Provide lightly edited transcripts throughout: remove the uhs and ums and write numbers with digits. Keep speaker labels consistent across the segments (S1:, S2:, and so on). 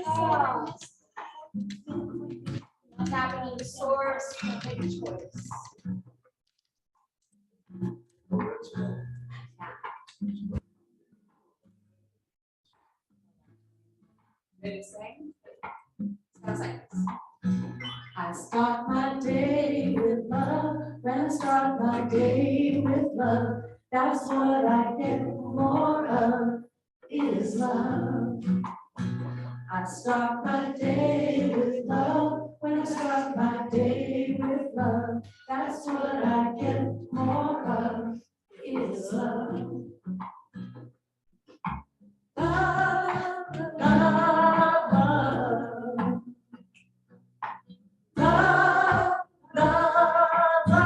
S1: What's happening in the source? Make a choice. Ready to sing? Sounds like this. I start my day with love. When I start my day with love, that's what I get more of, is love. I start my day with love. When I start my day with love, that's what I get more of, is love. Love, love, love. Love, love, love.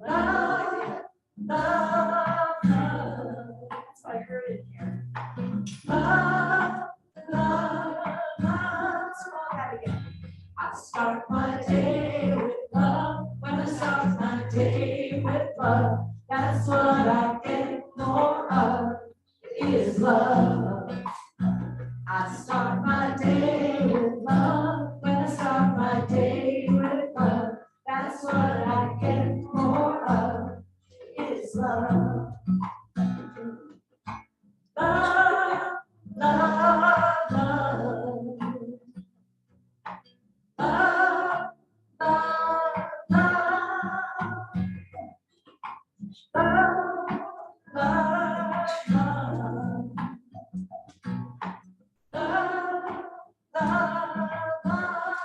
S1: Love, love, love. That's what I heard in here. Love, love, love. Let's roll that again. I start my day with love. When I start my day with love, that's what I get more of, is love. I start my day with love. When I start my day with love, that's what I get more of, is love. Love, love, love. Love, love, love. Love, love, love. Love, love, love.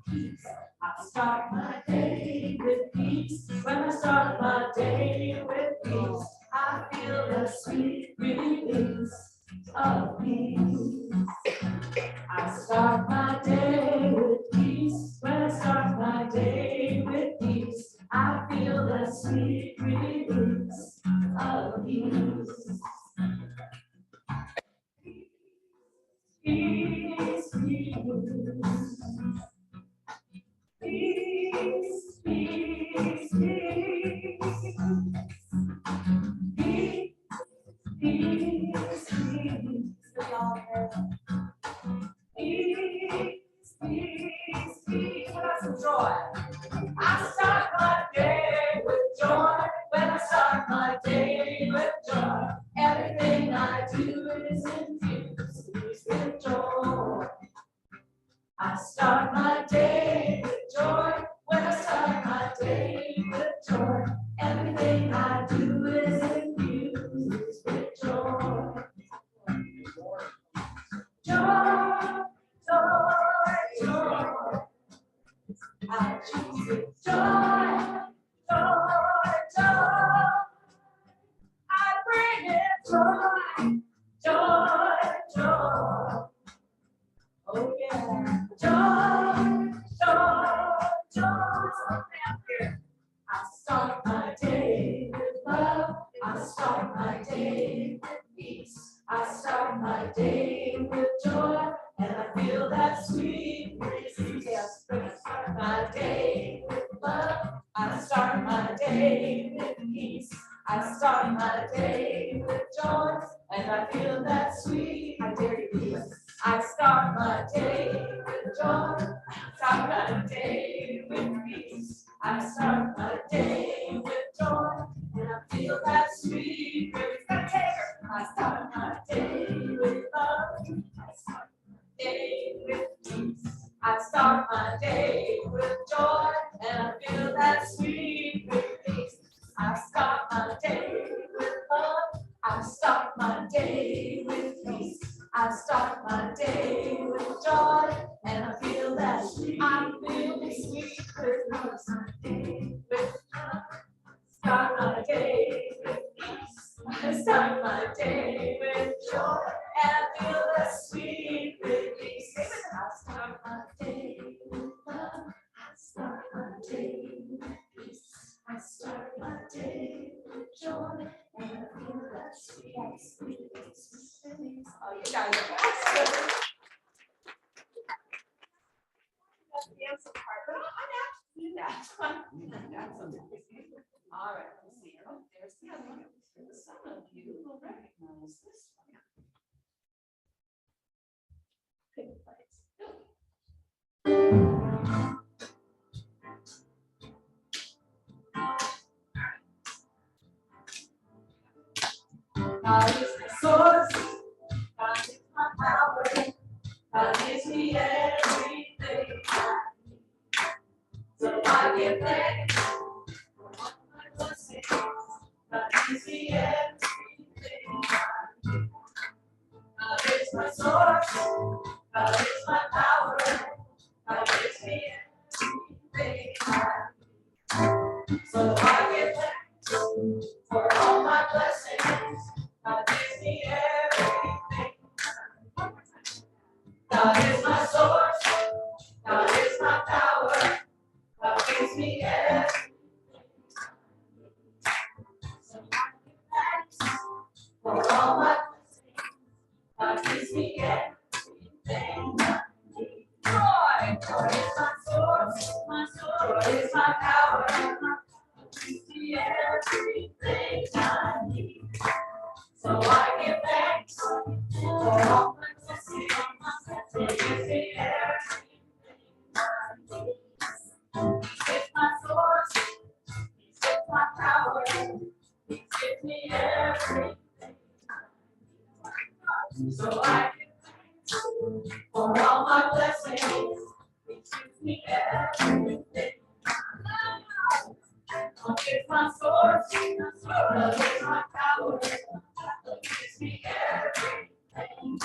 S1: Peace. I start my day with peace. When I start my day with peace, I feel the sweet release of peace. I start my day with peace. When I start my day with peace, I feel the sweet release of peace. Peace, peace, peace, peace, peace, peace, peace, peace. We all have peace, peace, peace. What about some joy? I start my day with joy. When I start my day with joy, everything I do is infused with joy. I start my day with joy. When I start my day with joy, everything I do is infused with joy. Joy, joy, joy. I choose it. Joy, joy, joy. I bring it joy, joy, joy. Oh yeah, joy, joy, joy. So down here. I start my day with love. I start my day with peace. I start my day with joy, and I feel that sweet breeze. Yes, I start my day with love. I start my day with peace. I start my day with joy, and I feel that sweet. I dare you do it. I start my day with joy. I start my day with peace. I start my day with joy, and I feel that sweet release. I start my day with love. I start my day with peace. I start my day with joy, and I feel that sweet release. I start my day with love. I start my day with peace. I start my day with joy, and I feel that sweet. I feel the sweet release. With love. Start my day with peace. I start my day with joy, and I feel the sweet release. I start my day with love. I start my day with peace. I start my day with joy, and I feel that sweet, sweet release. Oh, you guys are awesome. That's the answer part, but I'm asked to do that. All right, let's see. Oh, there's the other one. Some of you will recognize this one. God is my source. God is my power. God gives me everything I need. So I give thanks for all my blessings. God gives me everything I need. God is my source. God is my power. God gives me everything I need. So I give thanks for all my blessings. God gives me everything. God is my source. God is my power. God gives me everything. So I give thanks for all my blessings. God gives me everything I need. Joy. Joy is my source. My source. Joy is my power. God gives me everything I need. So I give thanks for all my blessings. God gives me everything I need. It's my source. It's my power. He gives me everything. So I give thanks for all my blessings. He gives me everything. It's my source. It's my power. He gives me everything.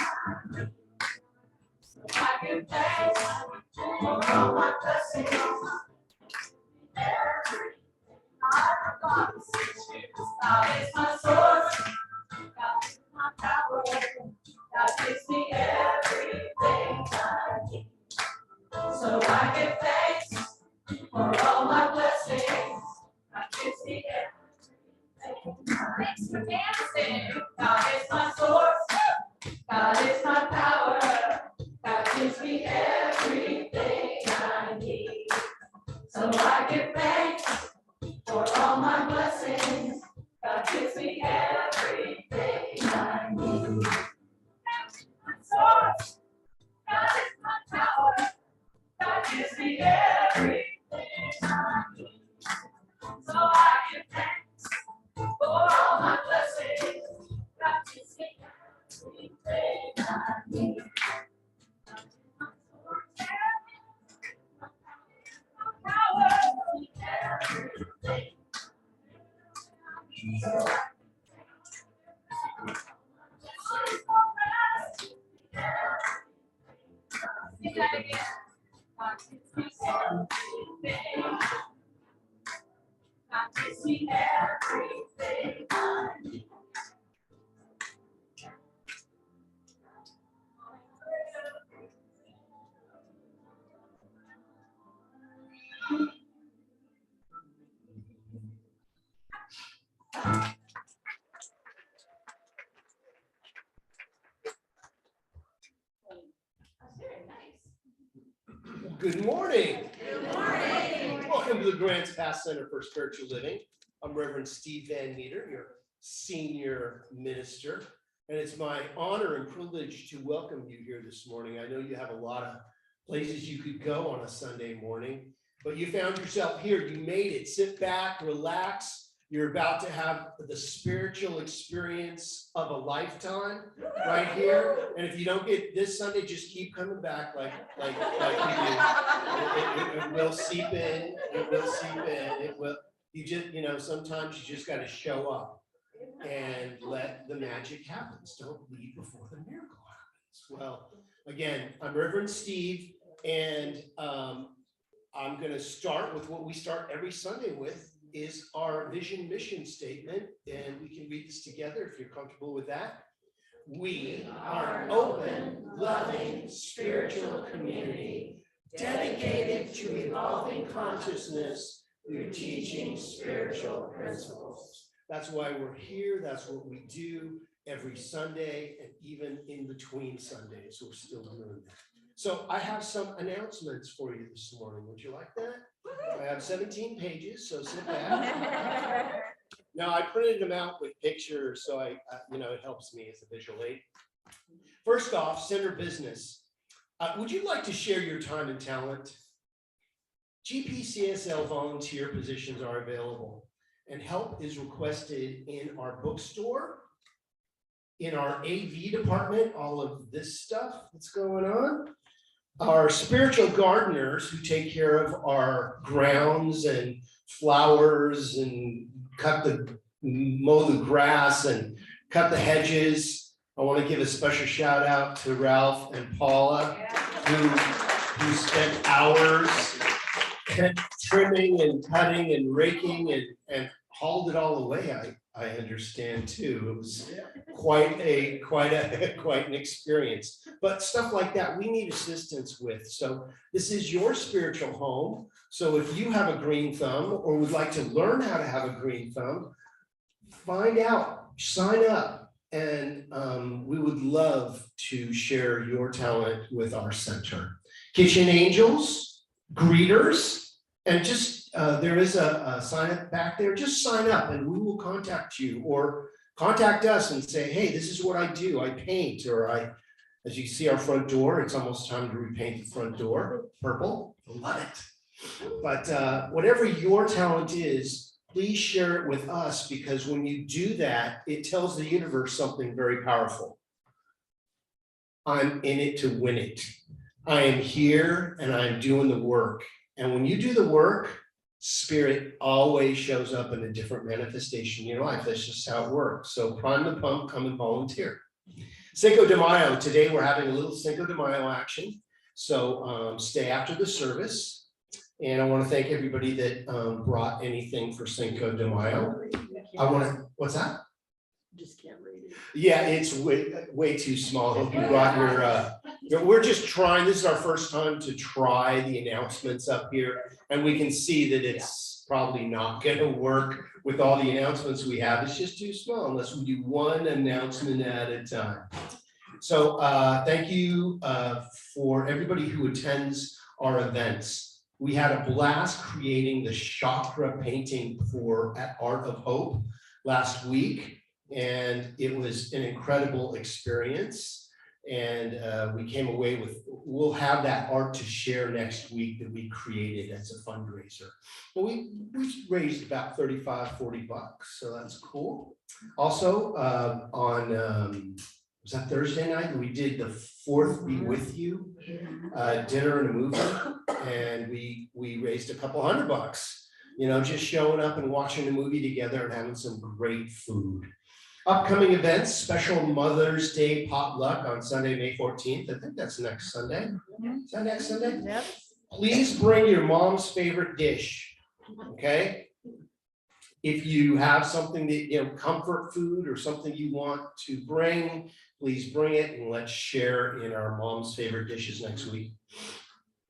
S1: So I give thanks for all my blessings. God is my source. God is my power. God gives me everything I need. So I give thanks for all my blessings. God gives me everything. Thanks for dancing. God is my source. God is my power. God gives me everything I need. So I give thanks for all my blessings. God gives me everything I need. God is my source. God is my power. God gives me everything I need. So I give thanks for all my blessings. God gives me everything I need. Power. Everything. So I Say that again. God gives me everything. God gives me everything I need. That's very nice.
S2: Good morning.
S1: Good morning.
S2: Welcome to the Grants Pass Center for Spiritual Living. I'm Reverend Steve Van Meter, your senior minister, and it's my honor and privilege to welcome you here this morning. I know you have a lot of places you could go on a Sunday morning, but you found yourself here. You made it. Sit back, relax. You're about to have the spiritual experience of a lifetime right here. And if you don't get this Sunday, just keep coming back like we do. It will seep in. It will seep in. It will. You just, sometimes you just got to show up and let the magic happen. Don't leave before the miracle happens. Well, again, I'm Reverend Steve, and I'm going to start with what we start every Sunday with, is our vision mission statement, and we can read this together if you're comfortable with that. We are an open, loving, spiritual community dedicated to evolving consciousness through teaching spiritual principles. That's why we're here. That's what we do every Sunday, and even in between Sundays, we're still doing that. So I have some announcements for you this morning. Would you like that? I have 17 pages, so sit back. Now, I printed them out with pictures, so it helps me as a visual aid. First off, center business. Would you like to share your time and talent? GPCSL volunteer positions are available, and help is requested in our bookstore in our AV department, all of this stuff that's going on. Our spiritual gardeners who take care of our grounds and flowers and mow the grass and cut the hedges. I want to give a special shout out to Ralph and Paula who spent hours trimming and cutting and raking and hauled it all away. I understand too. It was quite an experience. But stuff like that we need assistance with. So this is your spiritual home. So if you have a green thumb or would like to learn how to have a green thumb, find out, sign up, and we would love to share your talent with our center. Kitchen angels, greeters, and just there is a sign up back there. Just sign up and we will contact you or contact us and say, hey, this is what I do. I paint, or as you see our front door, it's almost time to repaint the front door purple. Love it. But whatever your talent is, please share it with us, because when you do that, it tells the universe something very powerful. I'm in it to win it. I am here and I'm doing the work. And when you do the work, spirit always shows up in a different manifestation in your life. That's just how it works. So prime the pump, come and volunteer. Cinco de Mayo, today we're having a little Cinco de Mayo action. So stay after the service. And I want to thank everybody that brought anything for Cinco de Mayo. What's that?
S3: Just can't read it.
S2: Yeah, it's way too small. I hope you brought your, we're just trying, this is our first time to try the announcements up here. And we can see that it's probably not gonna work with all the announcements we have. It's just too small unless we do one announcement at a time. So thank you for everybody who attends our events. We had a blast creating the chakra painting at Art of Hope last week. And it was an incredible experience. And we came away with, we'll have that art to share next week that we created as a fundraiser. Well, we raised about 35, 40 bucks. So that's cool. Also on, was that Thursday night? We did the fourth Be With You dinner and a movie. And we raised a couple $100, you know, just showing up and watching a movie together and having some great food. Upcoming events, special Mother's Day potluck on Sunday, May 14th. I think that's next Sunday. Is that next Sunday?
S3: Yep.
S2: Please bring your mom's favorite dish, okay? If you have something that, you know, comfort food or something you want to bring, please bring it and let's share in our mom's favorite dishes next week.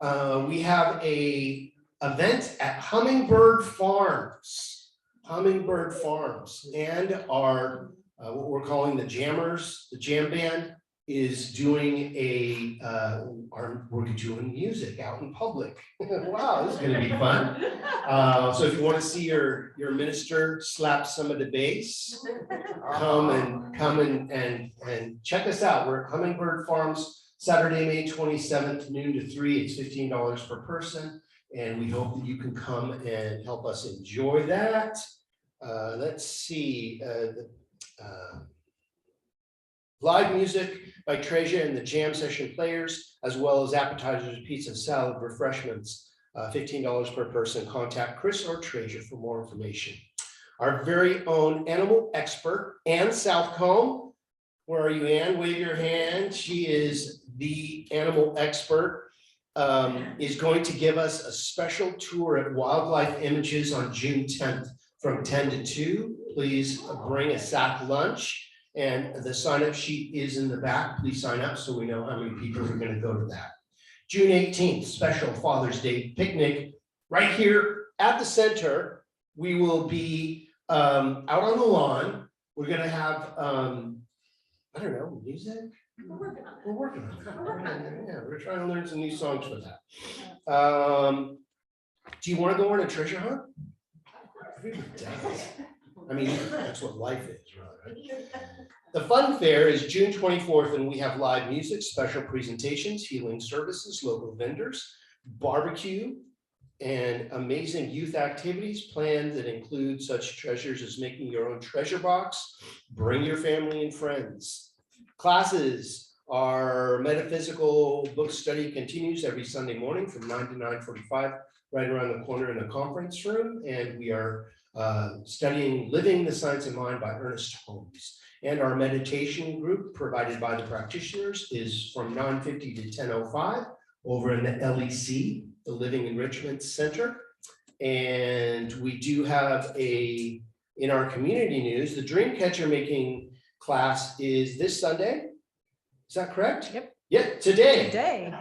S2: We have a event at Hummingbird Farms. Hummingbird Farms, and our what we're calling the Jammers, the jam band, is doing we're doing music out in public. Wow, this is going to be fun. So if you want to see your minister slap some of the bass, come and check us out. We're at Hummingbird Farms, Saturday, May 27th, noon to 3. It's $15 per person, and we hope that you can come and help us enjoy that. Let's see. Live music by Treasure and the Jam Session Players, as well as appetizers, pizza, salad, refreshments, $15 per person. Contact Chris or Treasure for more information. Our very own animal expert, Ann Southcombe. Where are you, Ann? Wave your hand. She is the animal expert. Is going to give us a special tour at Wildlife Images on June 10th from 10 to 2. Please bring a sack lunch. And the sign-up sheet is in the back. Please sign up so we know how many people are going to go to that. June 18th, special Father's Day picnic right here at the center. We will be out on the lawn. We're going to have, I don't know, music?
S3: We're working on it.
S2: We're working on that. Yeah, we're trying to learn some new songs for that. Do you want to go on a treasure hunt? I mean, that's what life is, right? The fun fair is June 24th, and we have live music, special presentations, healing services, local vendors, barbecue, and amazing youth activities planned that include such treasures as making your own treasure box. Bring your family and friends. Classes, our metaphysical book study continues every Sunday morning from 9 to 9:45, right around the corner in the conference room. And we are studying Living the Science of Mind by Ernest Holmes. And our meditation group provided by the practitioners is from 9:50 to 10:05 over in the LEC, the Living Enrichment Center. And we do have in our community news, the dream catcher making class is this Sunday. Is that correct?
S4: Yep.
S2: Yeah, today.
S4: Today.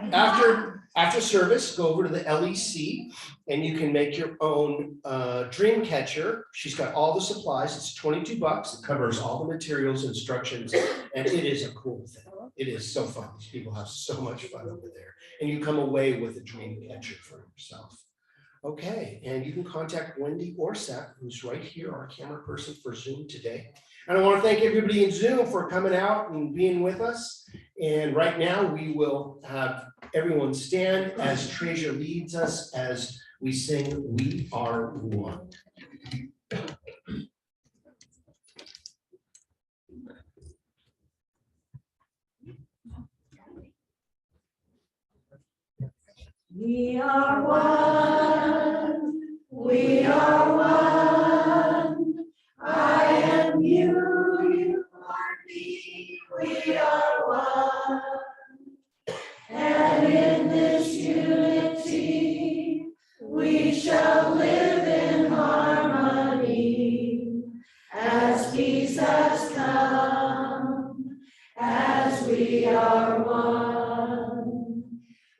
S2: After service, go over to the LEC and you can make your own dream catcher. She's got all the supplies. It's $22. It covers all the materials, instructions, and it is a cool thing. It is so fun. These people have so much fun over there. And you come away with a dream catcher for yourself. Okay, and you can contact Wendy or Seth, who's right here, our camera person for Zoom today. And I want to thank everybody in Zoom for coming out and being with us. And right now we will have everyone stand as Treasure leads us as we sing We Are One.
S1: We are one, we are one. I am you, you are me, we are one. And in this unity, we shall live in harmony. As peace has come, as we are one.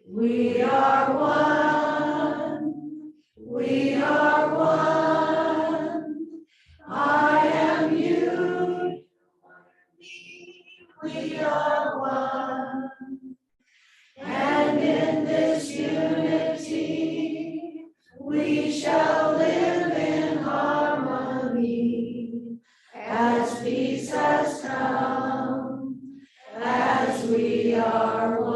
S1: We are one, we are one. I am you, you are me, we are one. And in this unity, we shall live in harmony. As peace has come, as we are one.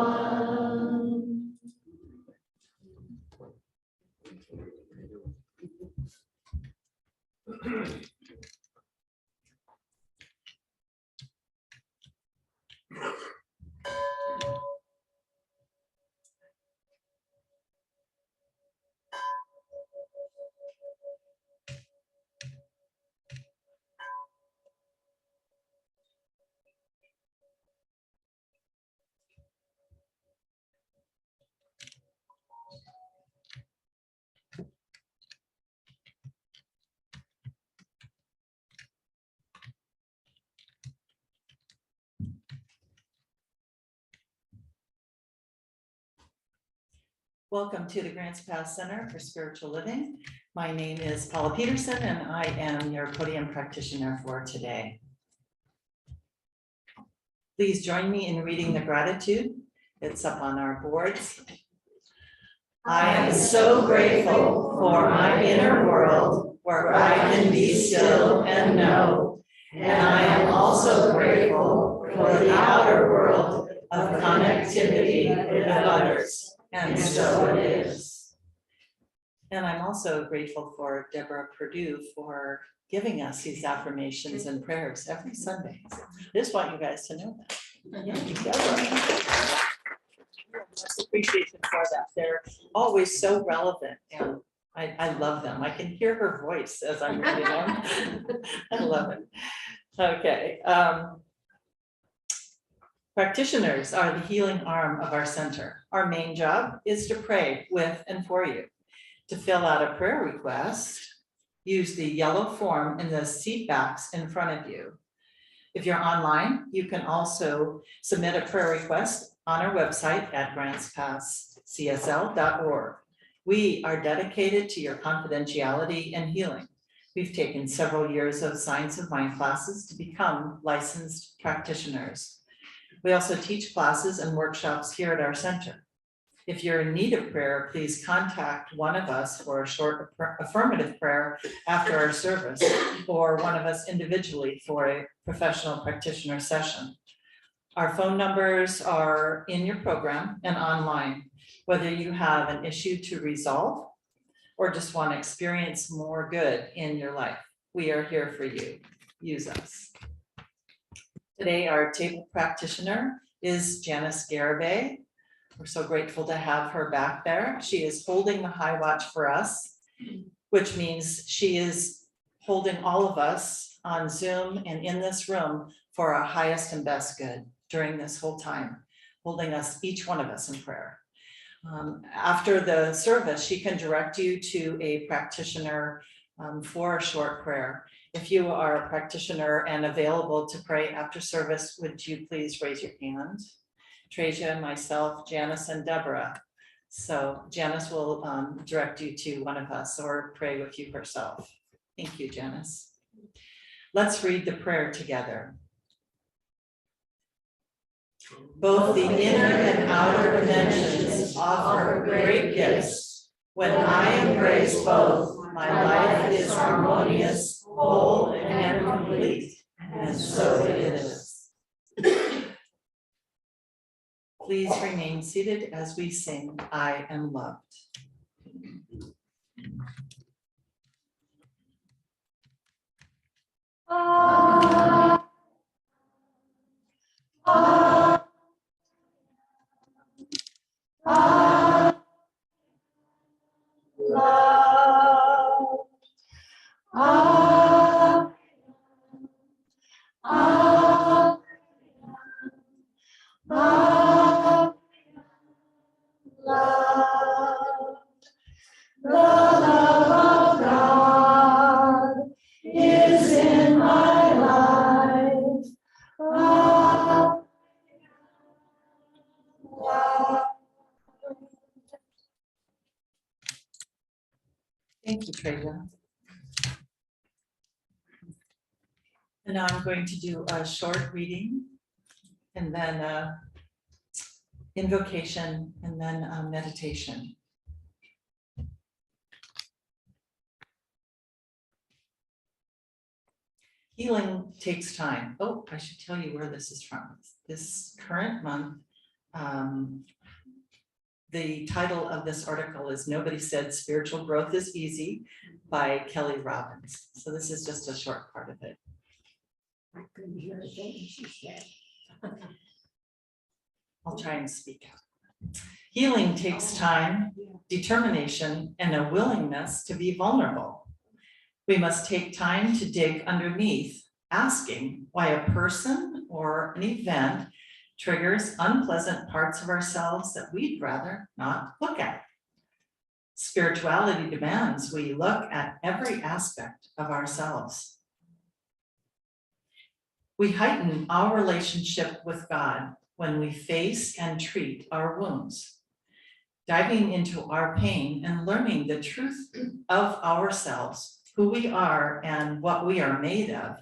S4: Welcome to the Grants Pass Center for Spiritual Living. My name is Paula Peterson and I am your podium practitioner for today. Please join me in reading the gratitude. It's up on our boards. I am so grateful for my inner world where I can be still and know. And I am also grateful for the outer world of connectivity with others. And so it is. And I'm also grateful for Deborah Perdue for giving us these affirmations and prayers every Sunday. I just want you guys to know that. Yeah, Deborah. Appreciation for that. They're always so relevant and I love them. I can hear her voice as I'm reading them. I love it. Okay. Practitioners are the healing arm of our center. Our main job is to pray with and for you. To fill out a prayer request, use the yellow form in the seat backs in front of you. If you're online, you can also submit a prayer request on our website at grantspasscsl.org. We are dedicated to your confidentiality and healing. We've taken several years of Science of Mind classes to become licensed practitioners. We also teach classes and workshops here at our center. If you're in need of prayer, please contact one of us for a short affirmative prayer after our service, or one of us individually for a professional practitioner session. Our phone numbers are in your program and online. Whether you have an issue to resolve, or just want to experience more good in your life, we are here for you. Use us. Today, our table practitioner is Janice Garibay. We're so grateful to have her back there. She is holding the high watch for us, which means she is holding all of us on Zoom and in this room for our highest and best good during this whole time, holding us, each one of us, in prayer. After the service, she can direct you to a practitioner for a short prayer. If you are a practitioner and available to pray after service, would you please raise your hand? Trasia, myself, Janice, and Deborah. So Janice will direct you to one of us or pray with you herself. Thank you, Janice. Let's read the prayer together. Both the inner and outer dimensions offer great gifts. When I embrace both, my life is harmonious, whole, and complete, and so it is. Please remain seated as we sing, I Am Loved. Thank you, Traja. And now I'm going to do a short reading and then invocation and then meditation. Healing takes time. Oh, I should tell you where this is from. This current month, the title of this article is Nobody Said Spiritual Growth is Easy by Kelly Robbins. So this is just a short part of it.
S3: I couldn't hear a thing she said.
S4: I'll try and speak out. Healing takes time, determination, and a willingness to be vulnerable. We must take time to dig underneath, asking why a person or an event triggers unpleasant parts of ourselves that we'd rather not look at. Spirituality demands we look at every aspect of ourselves. We heighten our relationship with God when we face and treat our wounds. Diving into our pain and learning the truth of ourselves, who we are and what we are made of,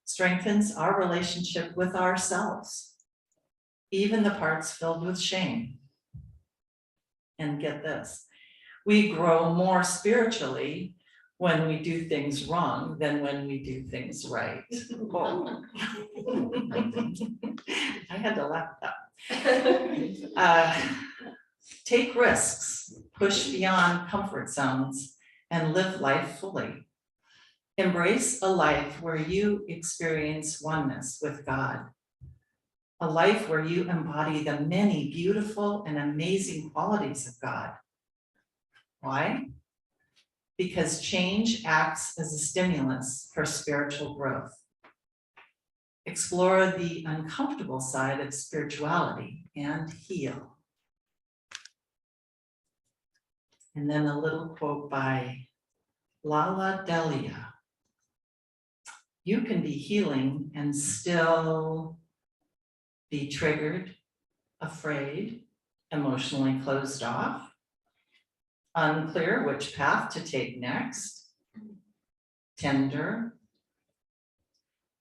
S4: strengthens our relationship with ourselves, even the parts filled with shame. And get this, we grow more spiritually when we do things wrong than when we do things right. Oh. I had to laugh at that. Take risks, push beyond comfort zones, and live life fully. Embrace a life where you experience oneness with God. A life where you embody the many beautiful and amazing qualities of God. Why? Because change acts as a stimulus for spiritual growth. Explore the uncomfortable side of spirituality and heal. And then a little quote by Lala Delia. You can be healing and still be triggered, afraid, emotionally closed off, unclear which path to take next, tender.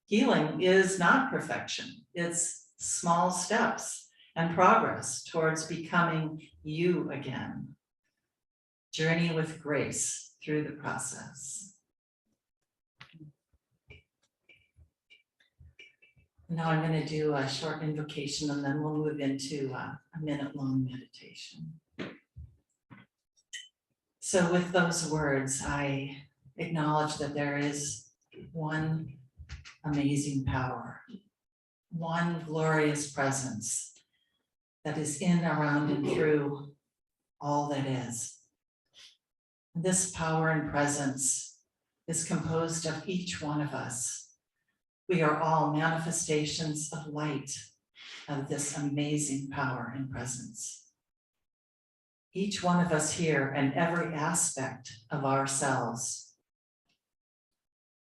S4: Healing is not perfection. It's small steps and progress towards becoming you again. Journey with grace through the process. Now I'm going to do a short invocation and then we'll move into a minute-long meditation. So with those words, I acknowledge that there is one amazing power, one glorious presence that is in, around, and through all that is. This power and presence is composed of each one of us. We are all manifestations of light of this amazing power and presence. Each one of us here and every aspect of ourselves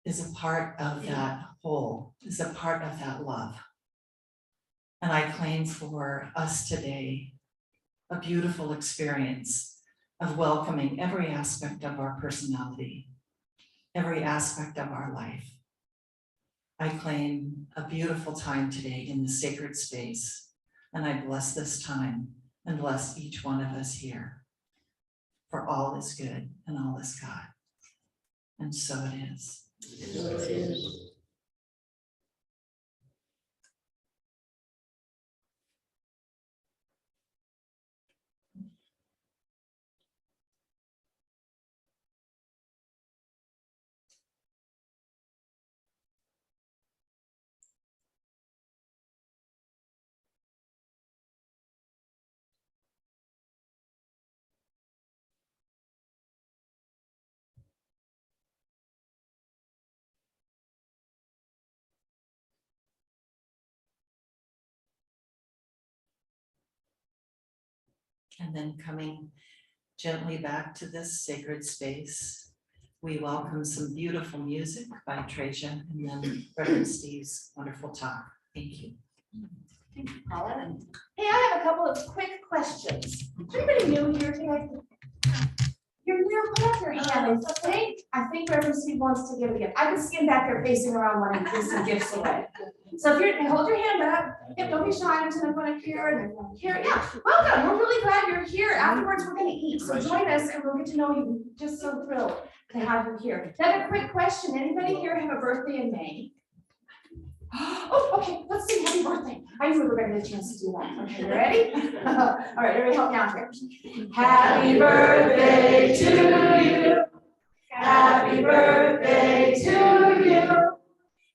S4: is a part of that whole, is a part of that love. And I claim for us today a beautiful experience of welcoming every aspect of our personality, every aspect of our life. I claim a beautiful time today in the sacred space, and I bless this time and bless each one of us here. For all is good and all is God. And so it is.
S3: So it is.
S4: And then coming gently back to this sacred space, we welcome some beautiful music by Trajan and then Reverend Steve's wonderful talk. Thank you.
S1: Thank you, Paula. Hey, I have a couple of quick questions. Is anybody new here today? You're new, put up your hand. I think Reverend Steve wants to give a gift. I can see him back there facing around wanting to give some gifts away. So if you're, hold your hand up. Yep, don't be shy. I'm gonna put it here and here. Yeah, welcome. We're really glad you're here. Afterwards, we're gonna eat. So join us and we'll get to know you. Just so thrilled to have you here. Another quick question. Anybody here have a birthday in May? Oh, okay. Let's sing happy birthday. I knew we were gonna get a chance to do that. Okay, you ready? All right, everybody help me out here. Happy birthday to you. Happy birthday to you.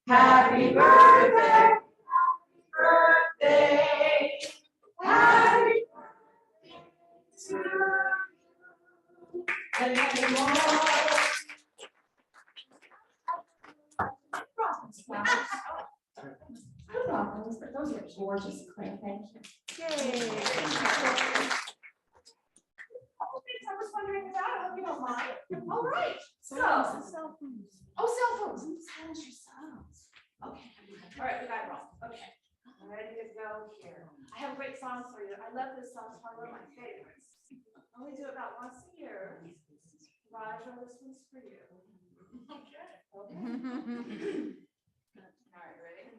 S1: Happy birthday. Birthday. Happy birthday to you. And many more. Good welcome. Those are gorgeous, Claire. Thank you. Yay. I was wondering about it. I hope you don't mind. All right. So, cell phones. Oh, cell phones. Silence your cell phones. Okay. All right, we got it wrong. Okay. I'm ready to go here. I have a great song for you. I love this song. It's one of my favorites. I only do it about once a year. Roger, this one's for you. Okay. Okay. All right, ready?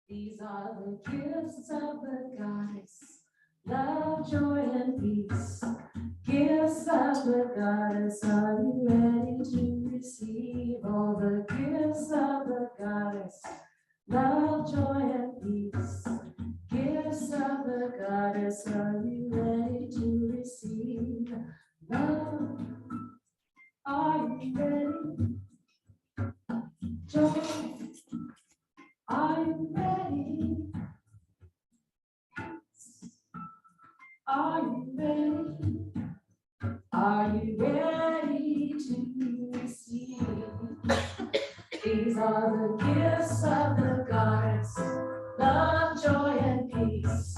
S1: These are the gifts of the goddess, love, joy, and peace. Gifts of the goddess, are you ready to receive all the gifts of the goddess? Love, joy, and peace. Gifts of the goddess, are you ready to receive? Love, are you ready? Joy, are you ready? Are you ready? Are you ready to receive? These are the gifts of the goddess, love, joy, and peace.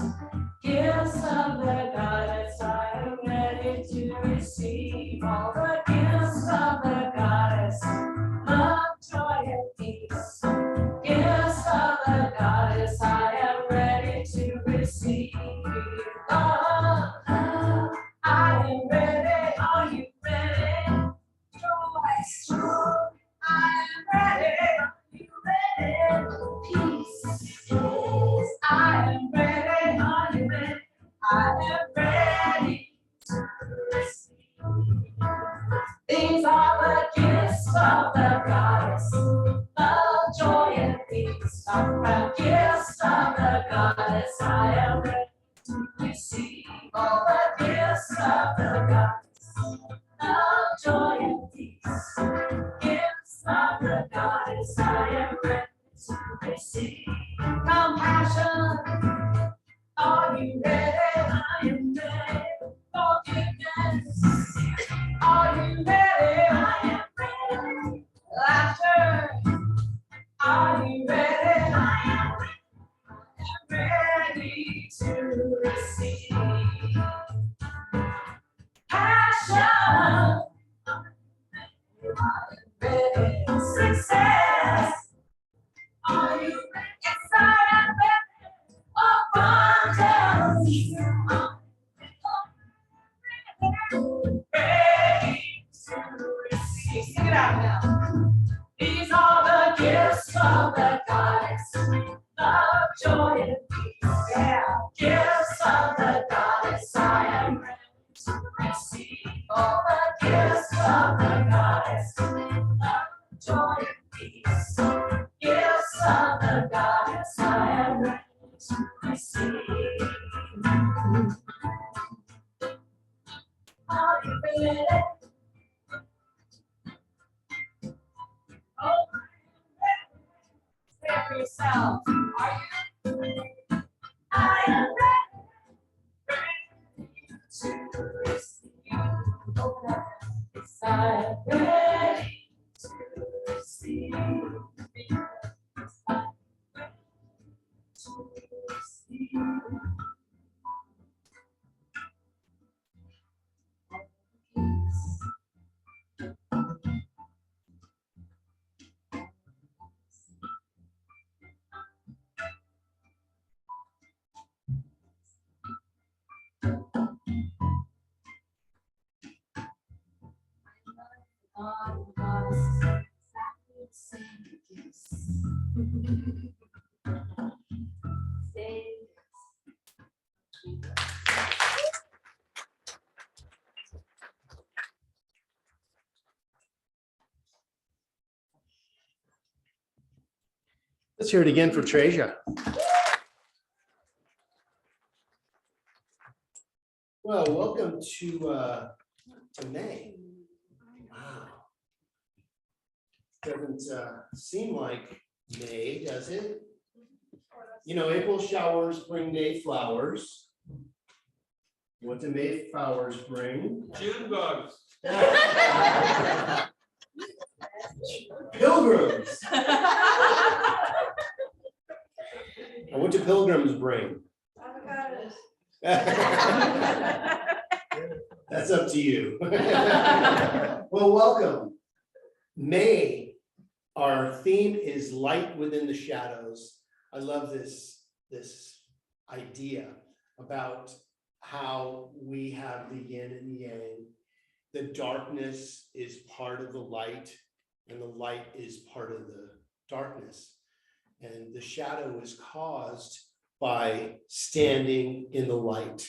S1: Gifts of the goddess, I am ready to receive all the gifts of the goddess, love, joy, and peace. Gifts of the goddess, I am ready to receive. Love, I am ready. Are you ready? Joy, I am ready. Are you ready? Peace, I am ready. Are you ready? I am ready to receive. of the goddess, love, joy, and peace. Gifts of the goddess, I am ready to receive. Compassion, are you ready? I am ready. Forgiveness, are you ready? I am ready. Laughter, are you ready? I am ready to receive. Passion, are you ready? Success, are you ready? Yes, I am ready. Abundance, ready to receive. Sing it out now. These are the gifts of the goddess, love, joy, and peace. Yeah, gifts of the goddess, I am ready to receive. All the gifts of the goddess, love, joy, and peace. Gifts of the goddess, I am ready to receive. Are you ready? Oh, say for yourself. Are you? I am ready to receive. Oh, yes, I am ready to receive. Yes, I am ready to receive.
S2: Let's hear it again for Treasure. Well, welcome to May. Wow. Doesn't seem like May, does it? You know, April showers bring May flowers. What do May flowers bring?
S5: June bugs.
S2: Pilgrims. And what do pilgrims bring? That's up to you. Well, welcome. May, our theme is light within the shadows. I love this idea about how we have the yin and the yang. The darkness is part of the light, and the light is part of the darkness. And the shadow is caused by standing in the light.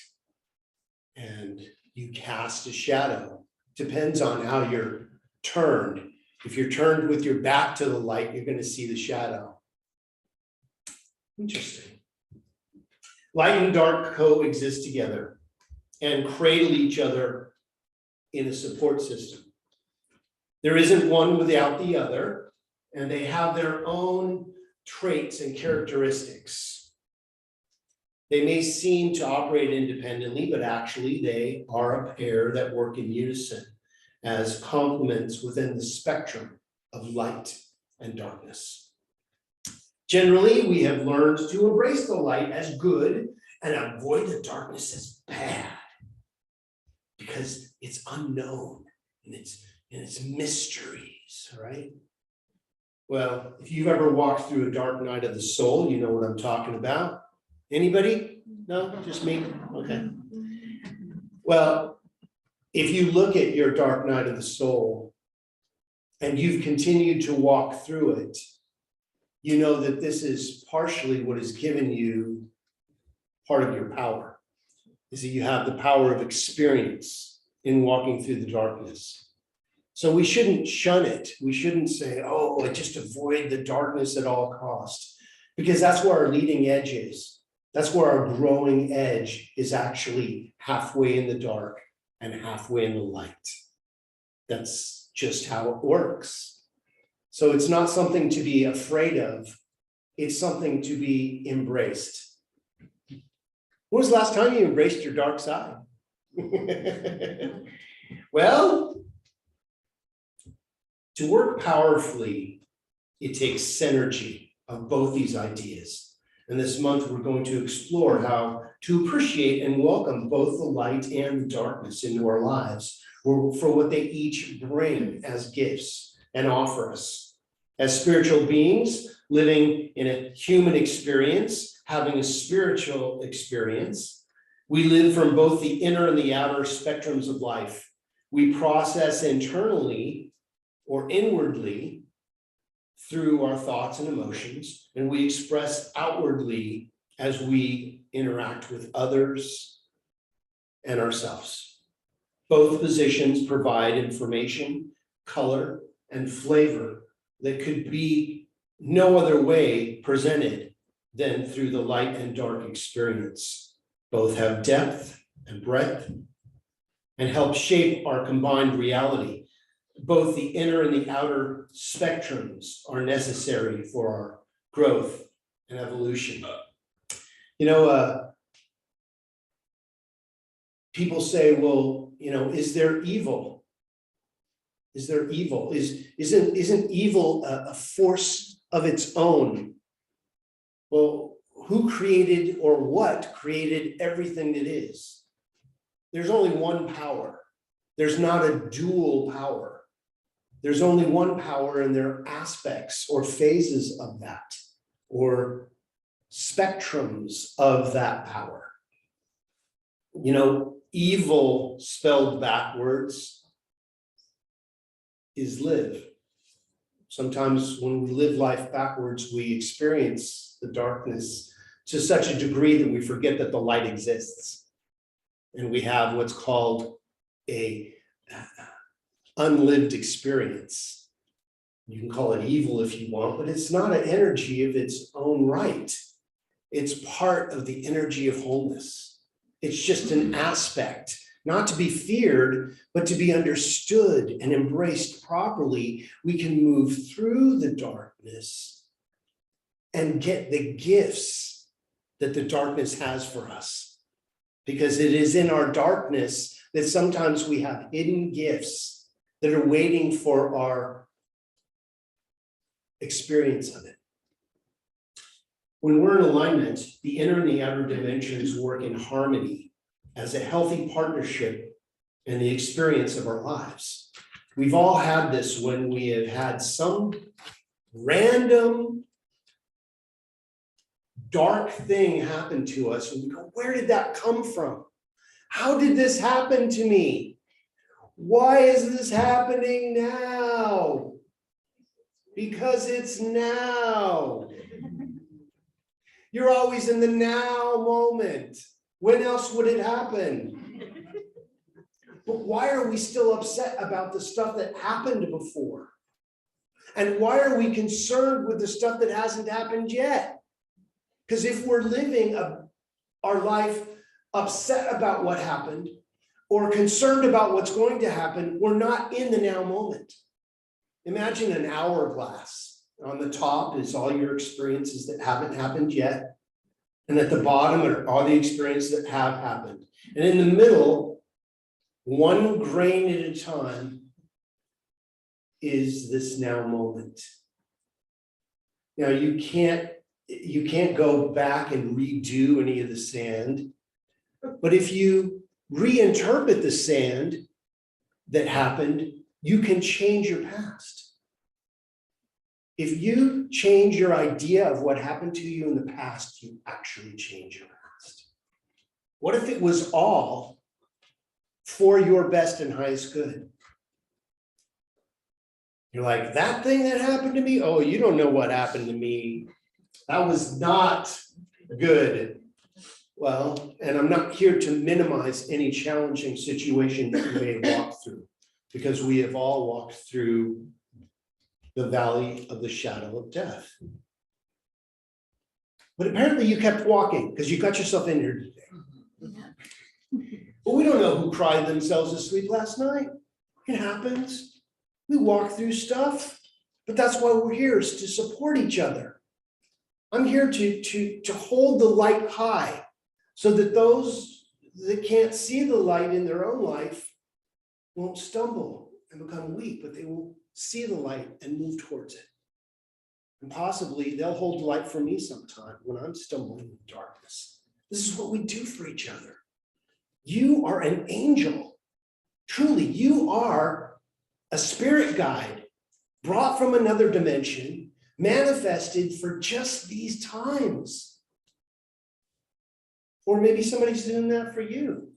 S2: And you cast a shadow. Depends on how you're turned. If you're turned with your back to the light, you're going to see the shadow. Interesting. Light and dark coexist together and cradle each other in a support system. There isn't one without the other, and they have their own traits and characteristics. They may seem to operate independently, but actually they are a pair that work in unison as complements within the spectrum of light and darkness. Generally, we have learned to embrace the light as good and avoid the darkness as bad because it's unknown and it's mysteries, right? Well, if you've ever walked through a dark night of the soul, you know what I'm talking about. Anybody? No, just me? Okay. Well, if you look at your dark night of the soul and you've continued to walk through it, you know that this is partially what has given you part of your power, is that you have the power of experience in walking through the darkness. So we shouldn't shun it. We shouldn't say, oh, I just avoid the darkness at all costs, because that's where our leading edge is. That's where our growing edge is actually halfway in the dark. and halfway in the light. That's just how it works. So it's not something to be afraid of. It's something to be embraced. When was the last time you embraced your dark side? Well, to work powerfully, it takes synergy of both these ideas. And this month, we're going to explore how to appreciate and welcome both the light and the darkness into our lives for what they each bring as gifts and offer us. As spiritual beings living in a human experience, having a spiritual experience, we live from both the inner and the outer spectrums of life. We process internally or inwardly through our thoughts and emotions, and we express outwardly as we interact with others and ourselves. Both positions provide information, color, and flavor that could be no other way presented than through the light and dark experience. Both have depth and breadth and help shape our combined reality. Both the inner and the outer spectrums are necessary for our growth and evolution. You know, people say, well, you know, is there evil? Is there evil? Isn't evil a force of its own? Well, who created or what created everything that is? There's only one power. There's not a dual power. There's only one power, and there are aspects or phases of that, or spectrums of that power. You know, evil spelled backwards is live. Sometimes when we live life backwards, we experience the darkness to such a degree that we forget that the light exists. And we have what's called a unlived experience. You can call it evil if you want, but it's not an energy of its own right. It's part of the energy of wholeness. It's just an aspect, not to be feared, but to be understood and embraced properly. We can move through the darkness and get the gifts that the darkness has for us. Because it is in our darkness that sometimes we have hidden gifts that are waiting for our experience of it. When we're in alignment, the inner and the outer dimensions work in harmony as a healthy partnership in the experience of our lives. We've all had this when we have had some random dark thing happen to us, and we go, where did that come from? How did this happen to me? Why is this happening now? Because it's now. You're always in the now moment. When else would it happen? But why are we still upset about the stuff that happened before? And why are we concerned with the stuff that hasn't happened yet? Because if we're living our life upset about what happened or concerned about what's going to happen, we're not in the now moment. Imagine an hourglass. On the top is all your experiences that haven't happened yet. And at the bottom are all the experiences that have happened. And in the middle, one grain at a time, is this now moment. Now you can't go back and redo any of the sand. But if you reinterpret the sand that happened, you can change your past. If you change your idea of what happened to you in the past, you actually change your past. What if it was all for your best and highest good? You're like, that thing that happened to me? Oh, you don't know what happened to me. That was not good. Well, and I'm not here to minimize any challenging situation that you may walk through, because we have all walked through the valley of the shadow of death. But apparently you kept walking because you got yourself in here today. But we don't know who cried themselves to sleep last night. It happens. We walk through stuff, but that's why we're here, is to support each other. I'm here to hold the light high so that those that can't see the light in their own life won't stumble and become weak, but they will see the light and move towards it. And possibly they'll hold the light for me sometime when I'm stumbling in darkness. This is what we do for each other. You are an angel. Truly, you are a spirit guide brought from another dimension, manifested for just these times. Or maybe somebody's doing that for you.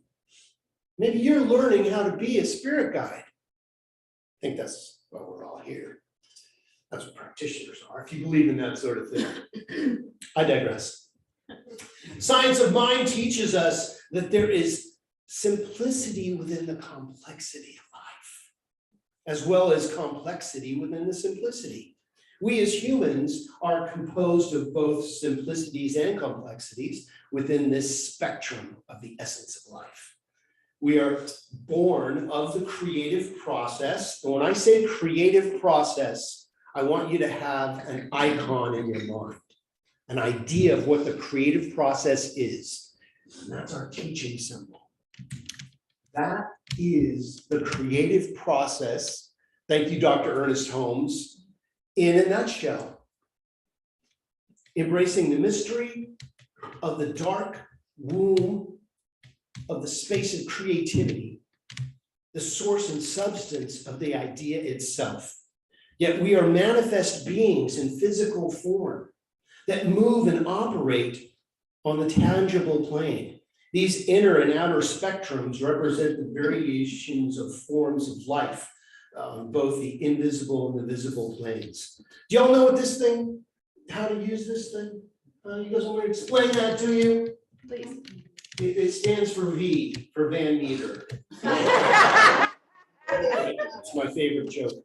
S2: Maybe you're learning how to be a spirit guide. I think that's why we're all here. That's what practitioners are, if you believe in that sort of thing. I digress. Science of mind teaches us that there is simplicity within the complexity of life, as well as complexity within the simplicity. We as humans are composed of both simplicities and complexities within this spectrum of the essence of life. We are born of the creative process. And when I say creative process, I want you to have an icon in your mind, an idea of what the creative process is. And that's our teaching symbol. That is the creative process. Thank you, Dr. Ernest Holmes. In a nutshell, embracing the mystery of the dark womb of the space of creativity, the source and substance of the idea itself. Yet we are manifest beings in physical form that move and operate on the tangible plane. These inner and outer spectrums represent the variations of forms of life, both the invisible and the visible planes. Do y'all know what this thing, how to use this thing? You guys want me to explain that to you?
S1: Please.
S2: It stands for V, for Van Meter. It's my favorite joke.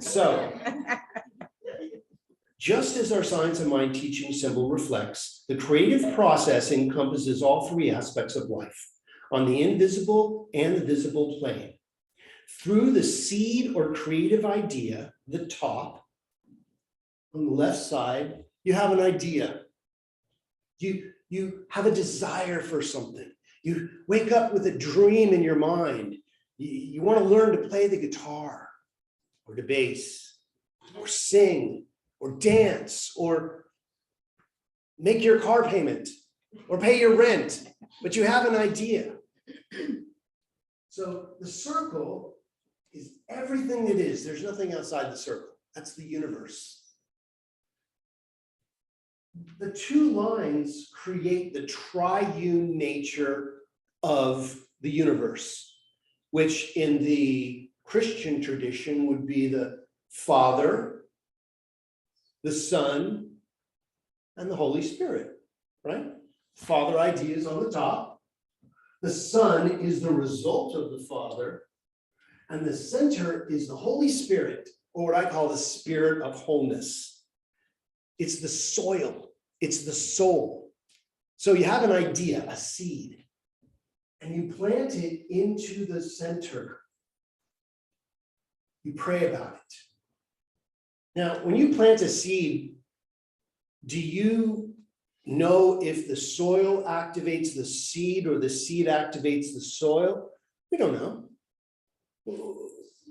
S2: So, just as our Science of Mind teaching symbol reflects, the creative process encompasses all three aspects of life, on the invisible and the visible plane. Through the seed or creative idea, the top, on the left side, you have an idea. You have a desire for something. You wake up with a dream in your mind. You want to learn to play the guitar or the bass or sing or dance or make your car payment or pay your rent, but you have an idea. So the circle is everything it is. There's nothing outside the circle. That's the universe. The two lines create the triune nature of the universe, which in the Christian tradition would be the Father, the Son, and the Holy Spirit, right? Father idea is on the top. The Son is the result of the Father. And the center is the Holy Spirit, or what I call the spirit of wholeness. It's the soil. It's the soul. So you have an idea, a seed, and you plant it into the center. You pray about it. Now, when you plant a seed, do you know if the soil activates the seed or the seed activates the soil? We don't know.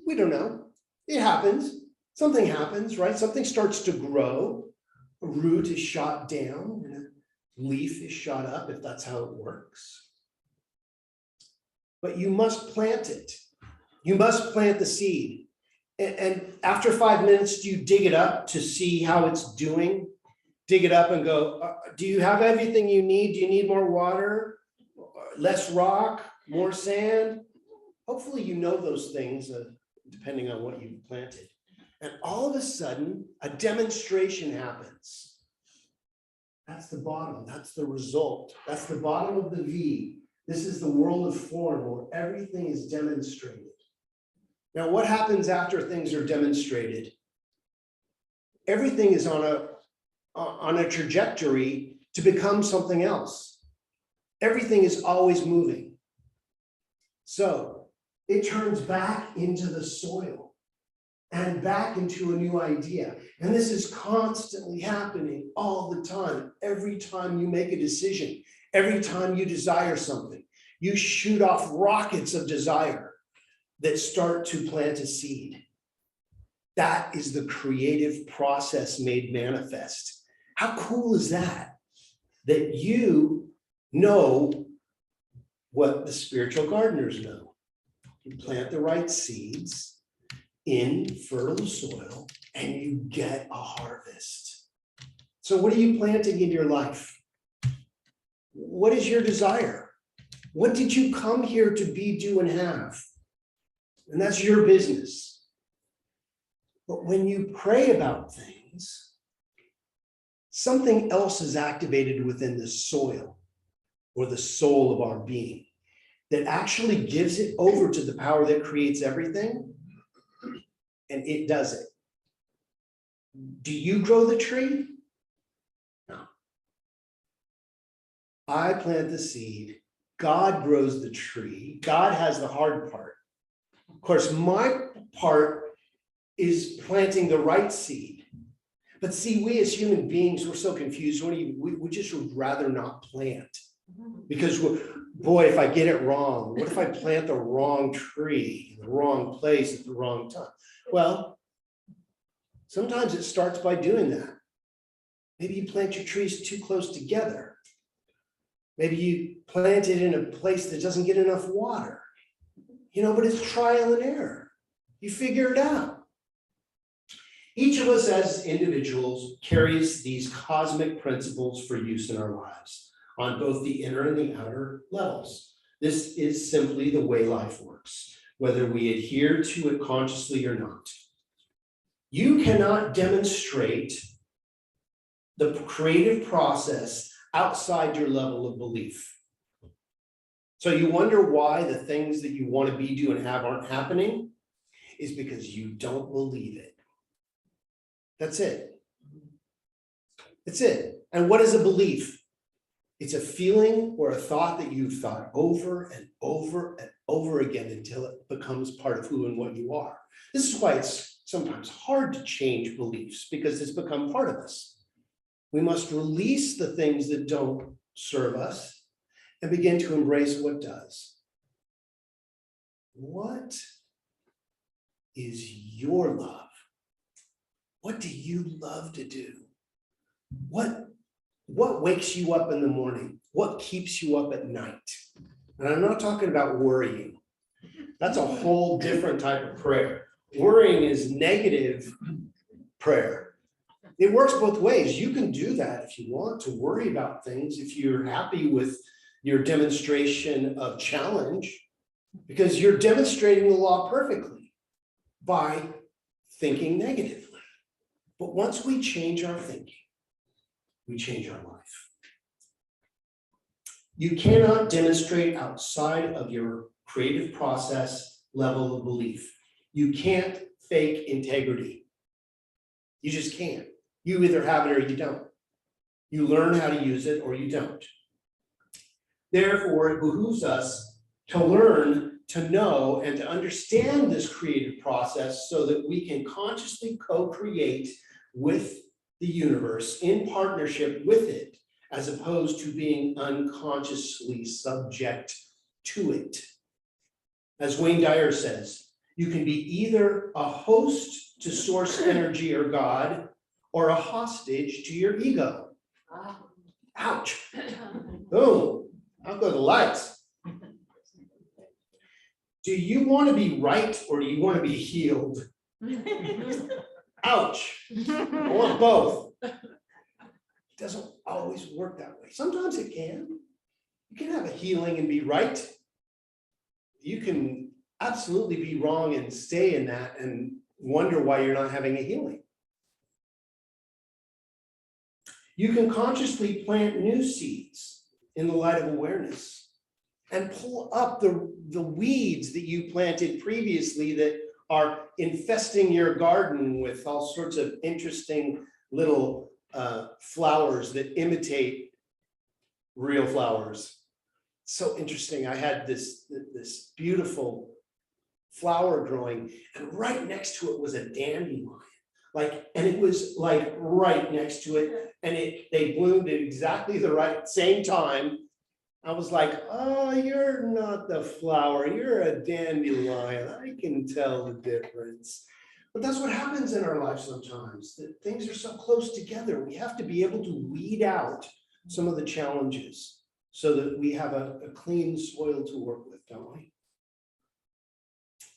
S2: We don't know. It happens. Something happens, right? Something starts to grow. A root is shot down and a leaf is shot up, if that's how it works. But you must plant it. You must plant the seed. And after 5 minutes, do you dig it up to see how it's doing? Dig it up and go, do you have everything you need? Do you need more water? Less rock? More sand? Hopefully you know those things, depending on what you've planted. And all of a sudden, a demonstration happens. That's the bottom. That's the result. That's the bottom of the V. This is the world of form where everything is demonstrated. Now, what happens after things are demonstrated? Everything is on a trajectory to become something else. Everything is always moving. So it turns back into the soil and back into a new idea. And this is constantly happening all the time. Every time you make a decision, every time you desire something, you shoot off rockets of desire that start to plant a seed. That is the creative process made manifest. How cool is that? That you know what the spiritual gardeners know. You plant the right seeds in fertile soil and you get a harvest. So what are you planting in your life? What is your desire? What did you come here to be, do, and have? And that's your business. But when you pray about things, something else is activated within the soil or the soul of our being that actually gives it over to the power that creates everything, and it does it. Do you grow the tree? No. I plant the seed. God grows the tree. God has the hard part. Of course, my part is planting the right seed. But see, we as human beings, we're so confused. We just would rather not plant. Because, boy, if I get it wrong, what if I plant the wrong tree in the wrong place at the wrong time? Well, sometimes it starts by doing that. Maybe you plant your trees too close together. Maybe you plant it in a place that doesn't get enough water. But it's trial and error. You figure it out. Each of us as individuals carries these cosmic principles for use in our lives on both the inner and the outer levels. This is simply the way life works, whether we adhere to it consciously or not. You cannot demonstrate the creative process outside your level of belief. So you wonder why the things that you want to be, do, and have aren't happening, is because you don't believe it. That's it. That's it. And what is a belief? It's a feeling or a thought that you've thought over and over and over again until it becomes part of who and what you are. This is why it's sometimes hard to change beliefs, because it's become part of us. We must release the things that don't serve us and begin to embrace what does. What is your love? What do you love to do? What wakes you up in the morning? What keeps you up at night? And I'm not talking about worrying. That's a whole different type of prayer. Worrying is negative prayer. It works both ways. You can do that if you want to worry about things, if you're happy with your demonstration of challenge, because you're demonstrating the law perfectly by thinking negatively. But once we change our thinking, we change our life. You cannot demonstrate outside of your creative process level of belief. You can't fake integrity. You just can't. You either have it or you don't. You learn how to use it or you don't. Therefore, it behooves us to learn, to know, and to understand this creative process so that we can consciously co-create with the universe in partnership with it, as opposed to being unconsciously subject to it. As Wayne Dyer says, you can be either a host to source energy or God, or a hostage to your ego. Ouch. Boom. Out go the lights. Do you want to be right or do you want to be healed? Ouch. I want both. It doesn't always work that way. Sometimes it can. You can have a healing and be right. You can absolutely be wrong and stay in that and wonder why you're not having a healing. You can consciously plant new seeds in the light of awareness and pull up the weeds that you planted previously that are infesting your garden with all sorts of interesting little flowers that imitate real flowers. so interesting. I had this beautiful flower growing, and right next to it was a dandelion. And it was like right next to it, and they bloomed at exactly the right same time. I was like, oh, you're not the flower, you're a dandelion. I can tell the difference. But that's what happens in our life sometimes, that things are so close together. We have to be able to weed out some of the challenges so that we have a clean soil to work with, don't we?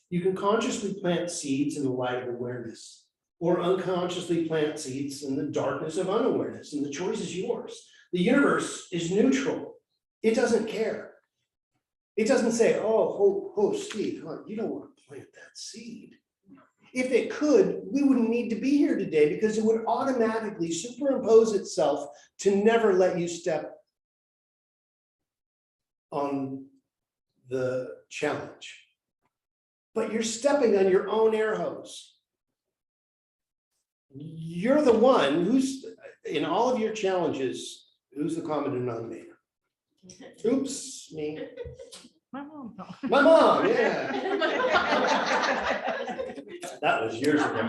S2: You can consciously plant seeds in the light of awareness, or unconsciously plant seeds in the darkness of unawareness, and the choice is yours. The universe is neutral. It doesn't care. It doesn't say, oh, Steve, you don't want to plant that seed. If it could, we wouldn't need to be here today, because it would automatically superimpose itself to never let you step on the challenge. But you're stepping on your own air hose. You're the one who's, in all of your challenges, who's the common denominator? Oops, me.
S3: My mom.
S2: My mom, yeah. That was years ago.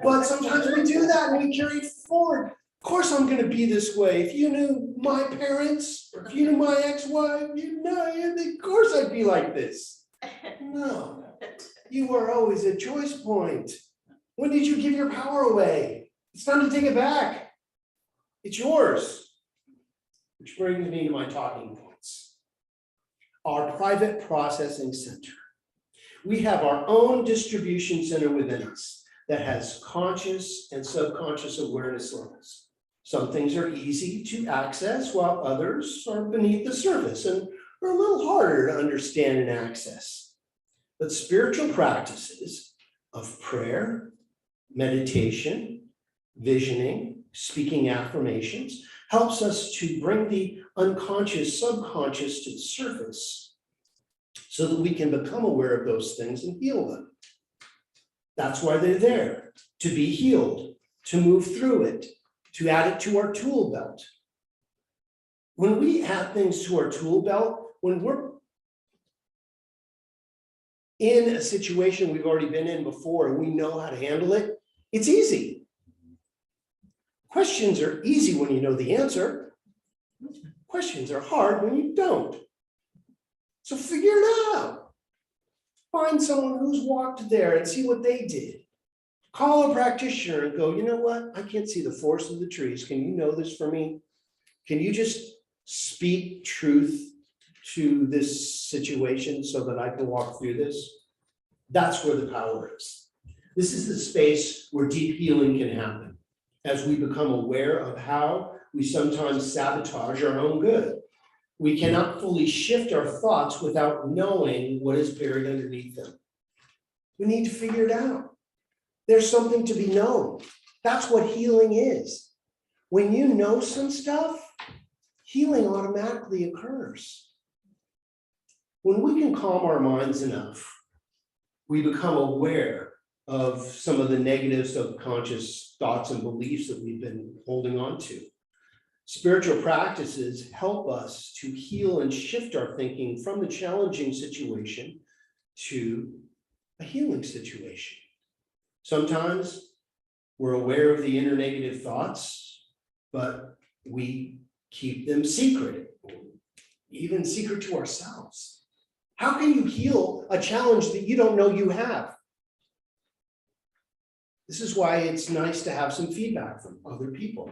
S2: But sometimes we do that and we carry it forward. Of course I'm gonna be this way. If you knew my parents, or if you knew my ex-wife, you know, of course I'd be like this. No, you were always a choice point. When did you give your power away? It's time to take it back. It's yours. Which brings me to my talking points. Our private processing center. We have our own distribution center within us that has conscious and subconscious awareness levels. Some things are easy to access, while others are beneath the surface and are a little harder to understand and access. But spiritual practices of prayer, meditation, visioning, speaking affirmations, helps us to bring the unconscious, subconscious to the surface so that we can become aware of those things and heal them. That's why they're there, to be healed, to move through it, to add it to our tool belt. When we add things to our tool belt, when we're in a situation we've already been in before and we know how to handle it, it's easy. Questions are easy when you know the answer. Questions are hard when you don't. So figure it out. Find someone who's walked there and see what they did. Call a practitioner and go, you know what? I can't see the forest of the trees. Can you know this for me? Can you just speak truth to this situation so that I can walk through this? That's where the power is. This is the space where deep healing can happen as we become aware of how we sometimes sabotage our own good. We cannot fully shift our thoughts without knowing what is buried underneath them. We need to figure it out. There's something to be known. That's what healing is. When you know some stuff, healing automatically occurs. When we can calm our minds enough, we become aware of some of the negative subconscious thoughts and beliefs that we've been holding on to. Spiritual practices help us to heal and shift our thinking from the challenging situation to a healing situation. Sometimes we're aware of the inner negative thoughts, but we keep them secret, even secret to ourselves. How can you heal a challenge that you don't know you have? This is why it's nice to have some feedback from other people.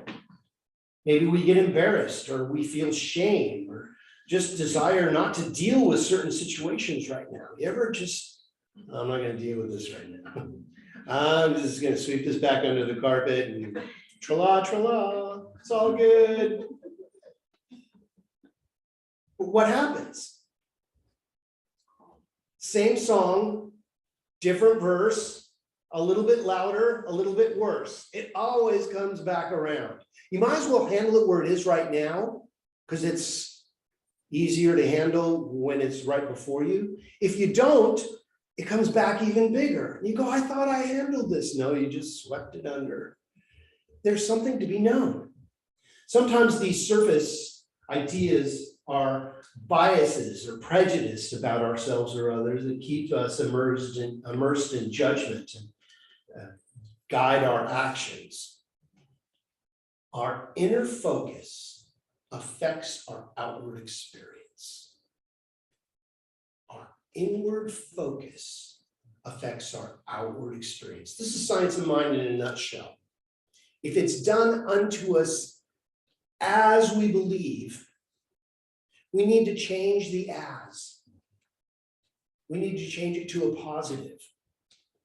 S2: Maybe we get embarrassed, or we feel shame, or just desire not to deal with certain situations right now. You ever just, I'm not going to deal with this right now. I'm just going to sweep this back under the carpet and tra-la, tra-la, it's all good. But what happens? Same song, different verse, a little bit louder, a little bit worse. It always comes back around. You might as well handle it where it is right now, because it's easier to handle when it's right before you. If you don't, it comes back even bigger. You go, I thought I handled this. No, you just swept it under. There's something to be known. Sometimes these surface ideas our biases or prejudice about ourselves or others that keep us immersed in judgment and guide our actions. Our inner focus affects our outward experience. Our inward focus affects our outward experience. This is science of mind in a nutshell. If it's done unto us as we believe, we need to change the as. We need to change it to a positive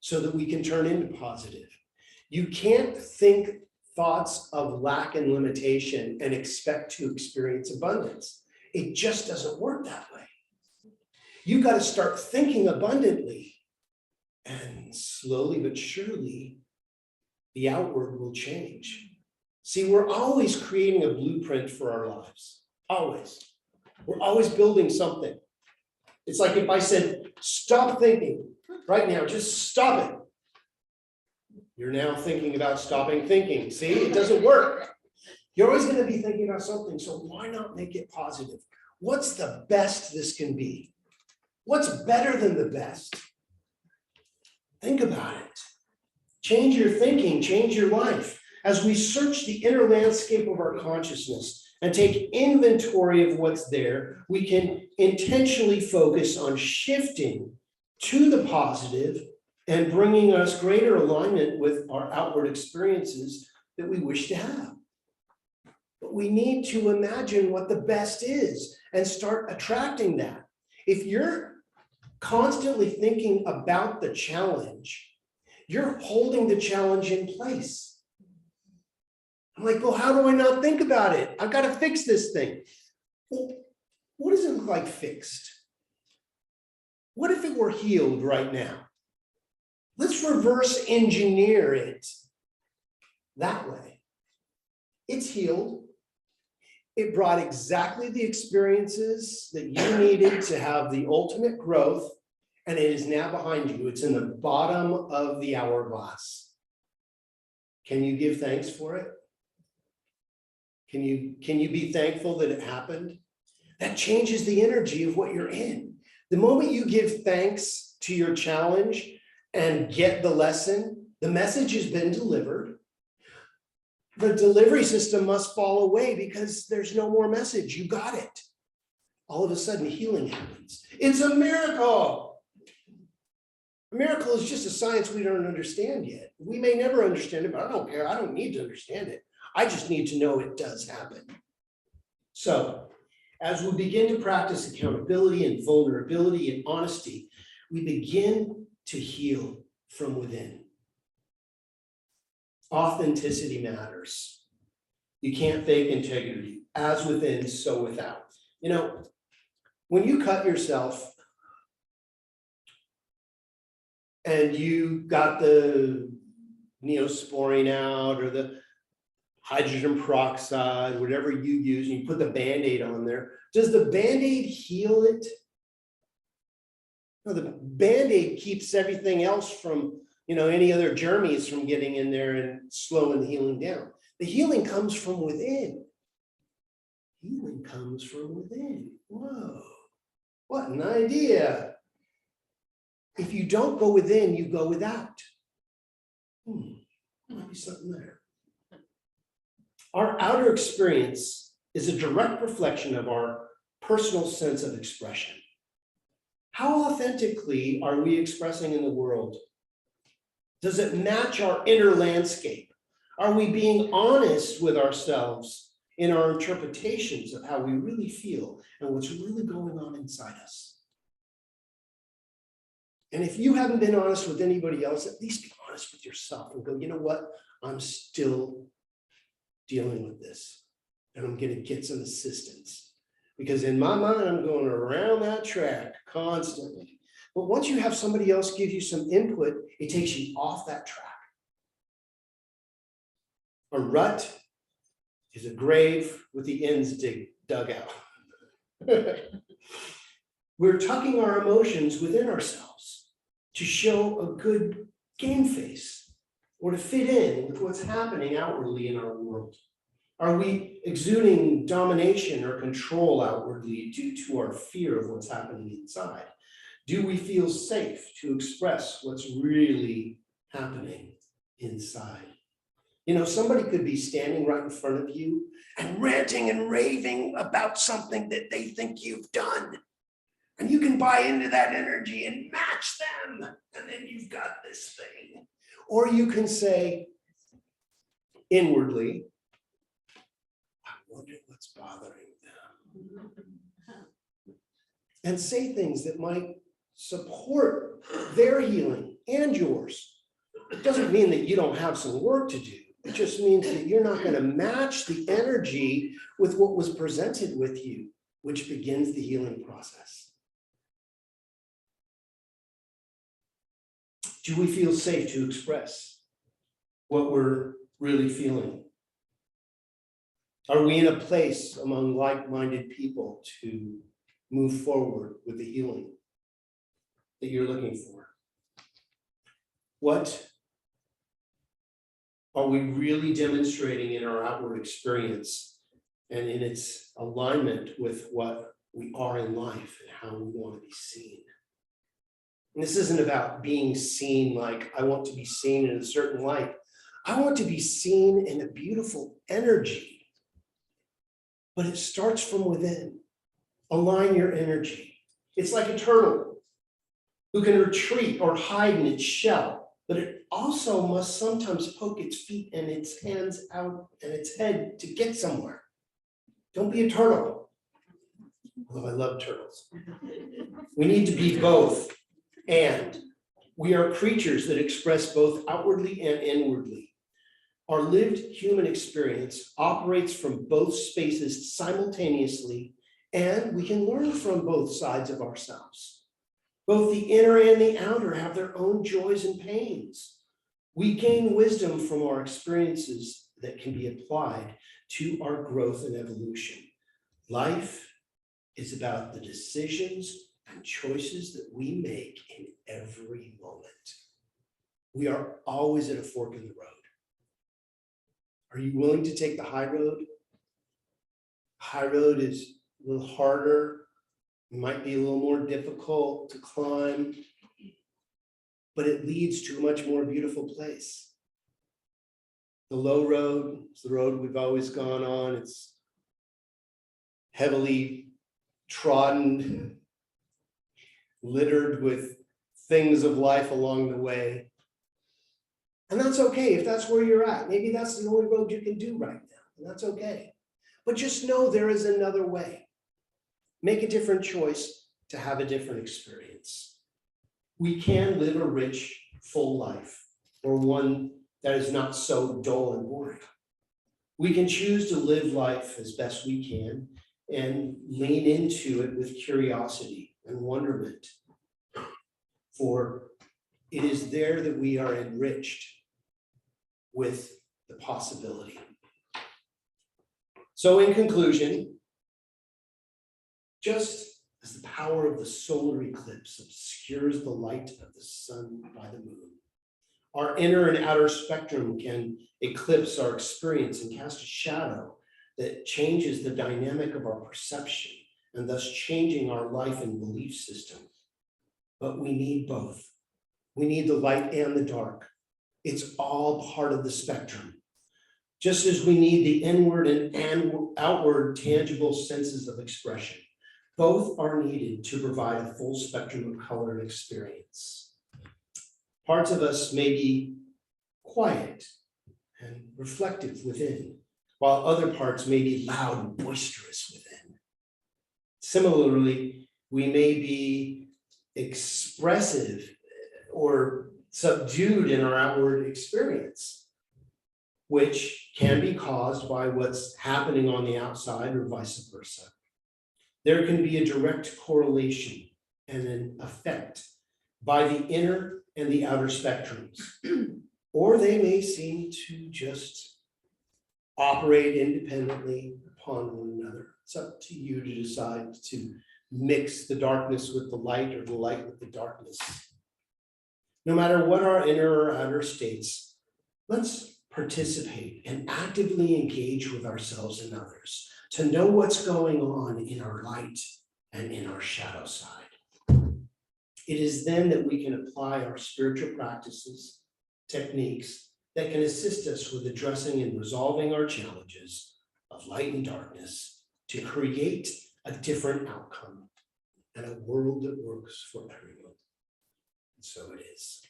S2: so that we can turn into positive. You can't think thoughts of lack and limitation and expect to experience abundance. It just doesn't work that way. You got to start thinking abundantly, and slowly but surely, the outward will change. See, we're always creating a blueprint for our lives. Always. We're always building something. It's like if I said, stop thinking right now, just stop it. You're now thinking about stopping thinking. See, it doesn't work. You're always going to be thinking about something. So why not make it positive? What's the best this can be? What's better than the best? Think about it. Change your thinking, change your life. As we search the inner landscape of our consciousness and take inventory of what's there, we can intentionally focus on shifting to the positive and bringing us greater alignment with our outward experiences that we wish to have. But we need to imagine what the best is and start attracting that. If you're constantly thinking about the challenge, you're holding the challenge in place. I'm like, well, how do I not think about it? I've got to fix this thing. Well, what does it look like fixed? What if it were healed right now? Let's reverse engineer it that way. It's healed. It brought exactly the experiences that you needed to have the ultimate growth, and it is now behind you. It's in the bottom of the hourglass. Can you give thanks for it? Can you be thankful that it happened? That changes the energy of what you're in. The moment you give thanks to your challenge and get the lesson, the message has been delivered. The delivery system must fall away because there's no more message. You got it. All of a sudden, healing happens. It's a miracle. A miracle is just a science we don't understand yet. We may never understand it, but I don't care. I don't need to understand it. I just need to know it does happen. So, as we begin to practice accountability and vulnerability and honesty, we begin to heal from within. Authenticity matters. You can't fake integrity. As within, so without. You know, when you cut yourself and you got the neosporin out or the hydrogen peroxide, whatever you use, and you put the Band-Aid on there, does the Band-Aid heal it? No, the Band-Aid keeps everything else from, any other germs from getting in there and slowing the healing down. The healing comes from within. Healing comes from within. Whoa, what an idea. If you don't go within, you go without. Might be something there. Our outer experience is a direct reflection of our personal sense of expression. How authentically are we expressing in the world? Does it match our inner landscape? Are we being honest with ourselves in our interpretations of how we really feel and what's really going on inside us? And if you haven't been honest with anybody else, at least be honest with yourself and go, you know what? I'm still dealing with this, and I'm going to get some assistance, because in my mind, I'm going around that track constantly. But once you have somebody else give you some input, it takes you off that track. A rut is a grave with the ends dug out. We're tucking our emotions within ourselves to show a good game face or to fit in with what's happening outwardly in our world. Are we exuding domination or control outwardly due to our fear of what's happening inside? Do we feel safe to express what's really happening inside? You know, somebody could be standing right in front of you and ranting and raving about something that they think you've done. And you can buy into that energy and match them. And then you've got this thing. Or you can say inwardly, I wonder what's bothering them. And say things that might support their healing and yours. It doesn't mean that you don't have some work to do. It just means that you're not going to match the energy with what was presented with you, which begins the healing process. Do we feel safe to express what we're really feeling? Are we in a place among like-minded people to move forward with the healing that you're looking for? What are we really demonstrating in our outward experience and in its alignment with what we are in life and how we want to be seen? And this isn't about being seen like I want to be seen in a certain light. I want to be seen in a beautiful energy, but it starts from within. Align your energy. It's like a turtle who can retreat or hide in its shell, but it also must sometimes poke its feet and its hands out and its head to get somewhere. Don't be a turtle. Although I love turtles. We need to be both. And we are creatures that express both outwardly and inwardly. Our lived human experience operates from both spaces simultaneously, and we can learn from both sides of ourselves. Both the inner and the outer have their own joys and pains. We gain wisdom from our experiences that can be applied to our growth and evolution. Life is about the decisions and choices that we make in every moment. We are always at a fork in the road. Are you willing to take the high road? High road is a little harder. It might be a little more difficult to climb, but it leads to a much more beautiful place. The low road is the road we've always gone on. It's heavily trodden, littered with things of life along the way. And that's okay if that's where you're at. Maybe that's the only road you can do right now, and that's okay. But just know there is another way. Make a different choice to have a different experience. We can live a rich, full life, or one that is not so dull and boring. We can choose to live life as best we can and lean into it with curiosity and wonderment. For it is there that we are enriched with the possibility. So in conclusion, just as the power of the solar eclipse obscures the light of the sun by the moon, our inner and outer spectrum can eclipse our experience and cast a shadow that changes the dynamic of our perception and thus changing our life and belief system. But we need both. We need the light and the dark. It's all part of the spectrum. Just as we need the inward and outward tangible senses of expression, both are needed to provide a full spectrum of color and experience. Parts of us may be quiet and reflective within, while other parts may be loud and boisterous within. Similarly, we may be expressive or subdued in our outward experience, which can be caused by what's happening on the outside or vice versa. There can be a direct correlation and an effect by the inner and the outer spectrums, or they may seem to just operate independently upon one another. It's up to you to decide to mix the darkness with the light or the light with the darkness. No matter what our inner or outer states, let's participate and actively engage with ourselves and others, to know what's going on in our light and in our shadow side. It is then that we can apply our spiritual practices, techniques that can assist us with addressing and resolving our challenges of light and darkness to create a different outcome and a world that works for everyone. And so it is.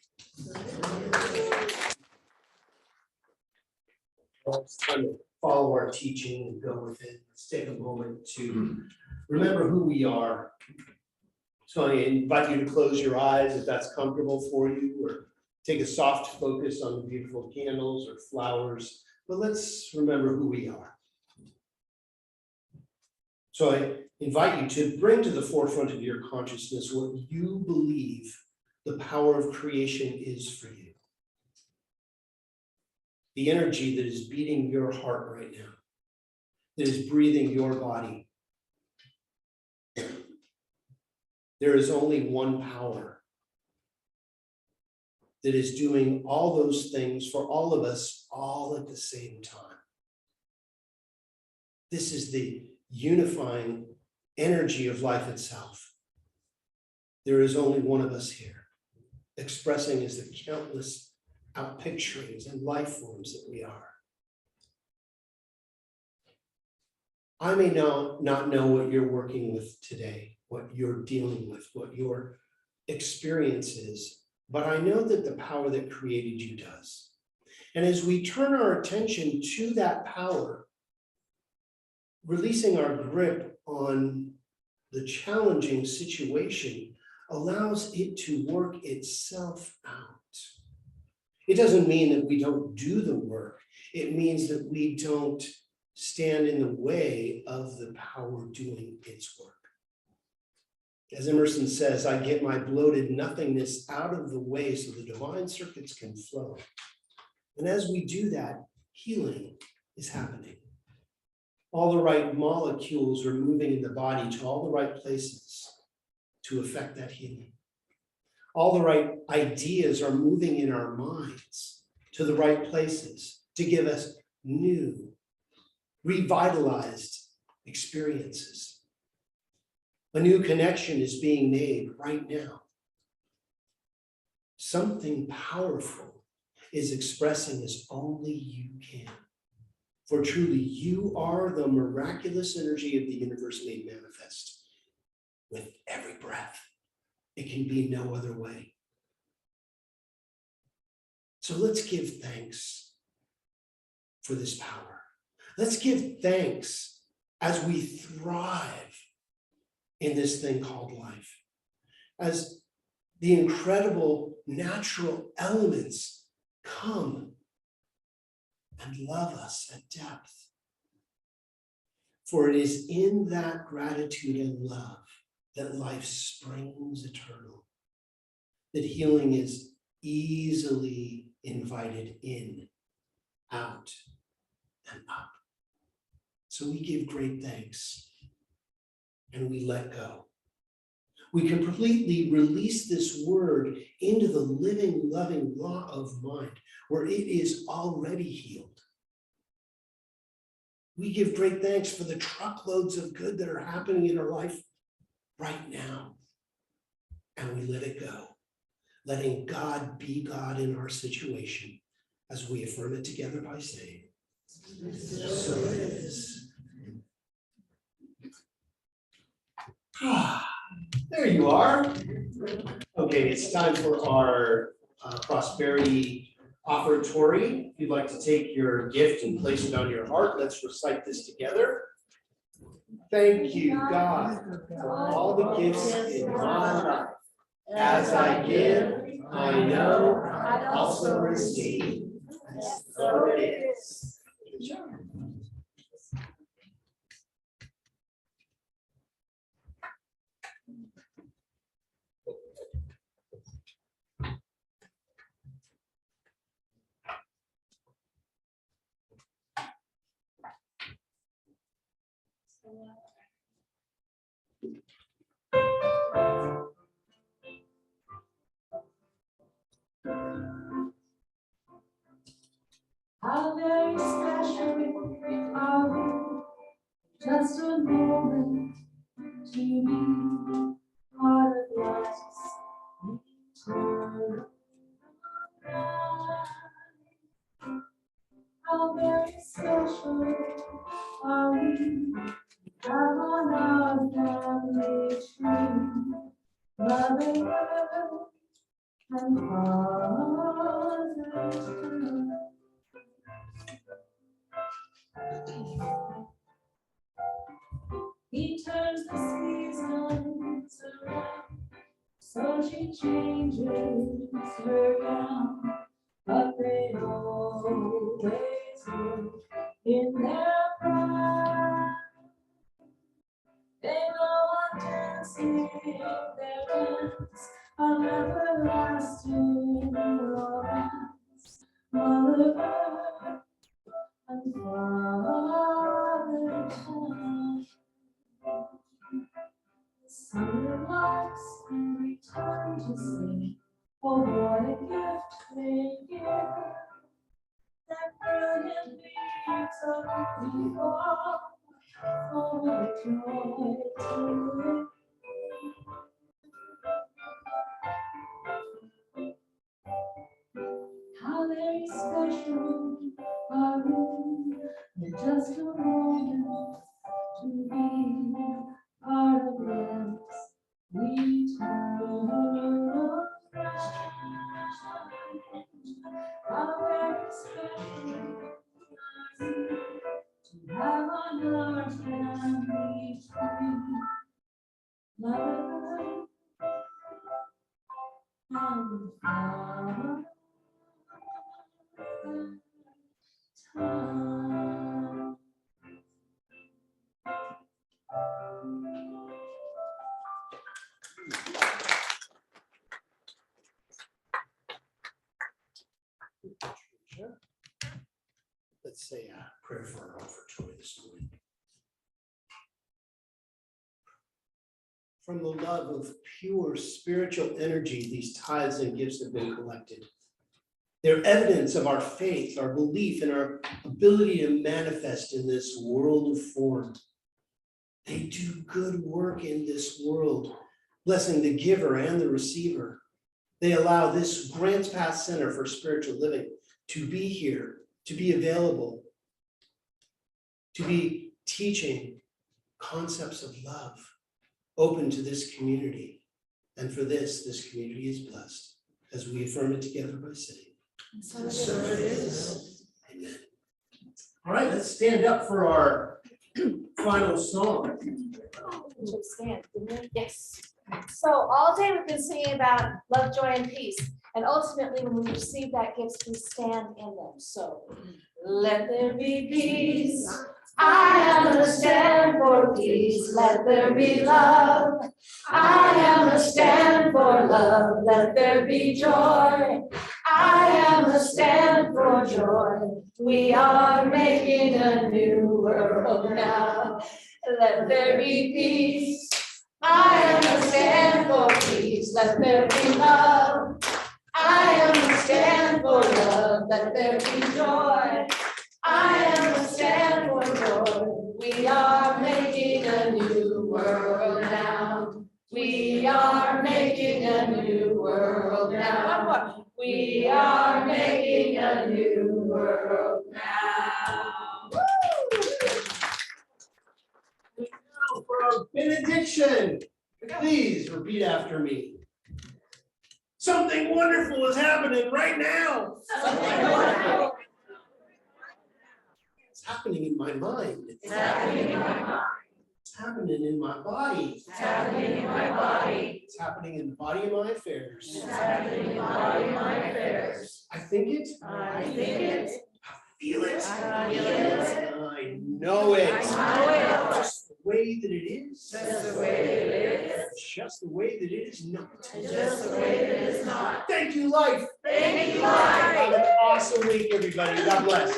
S2: Well, it's time to follow our teaching and go with it. Let's take a moment to remember who we are. So I invite you to close your eyes if that's comfortable for you, or take a soft focus on the beautiful candles or flowers, but let's remember who we are. So I invite you to bring to the forefront of your consciousness what you believe the power of creation is for you. The energy that is beating your heart right now, that is breathing your body. There is only one power that is doing all those things for all of us all at the same time. This is the unifying energy of life itself. There is only one of us here, expressing as the countless outpicturings and life forms that we are. I may not know what you're working with today, what you're dealing with, what your experience is, but I know that the power that created you does. And as we turn our attention to that power, releasing our grip on the challenging situation allows it to work itself out. It doesn't mean that we don't do the work. It means that we don't stand in the way of the power doing its work. As Emerson says, I get my bloated nothingness out of the way so the divine circuits can flow. And as we do that, healing is happening. All the right molecules are moving in the body to all the right places to affect that healing. All the right ideas are moving in our minds to the right places to give us new, revitalized experiences. A new connection is being made right now. Something powerful is expressing as only you can. For truly, you are the miraculous energy of the universe made manifest. With every breath, it can be no other way. So let's give thanks for this power. Let's give thanks as we thrive in this thing called life, as the incredible natural elements come and love us at depth. For it is in that gratitude and love that life springs eternal, that healing is easily invited in, out, and up. So we give great thanks and we let go. We completely release this word into the living, loving law of mind, where it is already healed. We give great thanks for the truckloads of good that are happening in our life right now. And we let it go, letting God be God in our situation as we affirm it together by saying, so it is. There you are. Okay, it's time for our prosperity offertory. If you'd like to take your gift and place it on your heart, let's recite this together. Thank you, God, for all the gifts in my life. As I give, I know I also receive. So it is.
S1: How very special are we? Just a moment to be part of life's eternal ride. How very special are we? Have on our family tree, Mother Earth and Father Time. He turns the seasons around, so she changes her gown, but they always look in their pride. They go on dancing their dance of everlasting romance, Mother Earth and Father Time. The summer larks return to sing, oh what a gift they give, that brilliant leaves of the fall, oh what a joy to live. How very special are we, in just a moment to be part of life's eternal ride. How very special are we, to have on our family tree, Mother and Father Time.
S2: Let's say a prayer for our offertory this morning. From the love of pure spiritual energy, these tithes and gifts have been collected. They're evidence of our faith, our belief, and our ability to manifest in this world of form. They do good work in this world, blessing the giver and the receiver. They allow this Grants Path Center for Spiritual Living to be here, to be available, to be teaching concepts of love open to this community. And for this community is blessed as we affirm it together by saying,
S1: So it is.
S2: Amen. All right, let's stand up for our final song.
S1: Should stand, didn't we? Yes. So all day we've been singing about love, joy, and peace. And ultimately, when we receive that gift, we stand in them. So let there be peace. I understand for peace. Let there be love. I understand for love. Let there be joy. I understand for joy. We are making a new world now. Let there be peace. I understand for peace. Let there be love. I understand for love. Let there be joy. I understand for joy. We are making a new world now. We are making a new world now. One more. We are making a new world now.
S2: Now for our benediction, please repeat after me. Something wonderful is happening right now.
S1: Something wonderful.
S2: It's happening in my mind.
S1: It's happening in my mind.
S2: It's happening in my body.
S1: It's happening in my body.
S2: It's happening in the body of my affairs.
S1: It's happening in the body of my affairs.
S2: I think it.
S1: I think it.
S2: I feel it.
S1: I feel it.
S2: I know it.
S1: I know it.
S2: Just the way that it is.
S1: Just the way it is.
S2: Just the way that it is not.
S1: Just the way that it is not.
S2: Thank you, life.
S1: Thank you, life.
S2: Have an awesome week, everybody. God bless.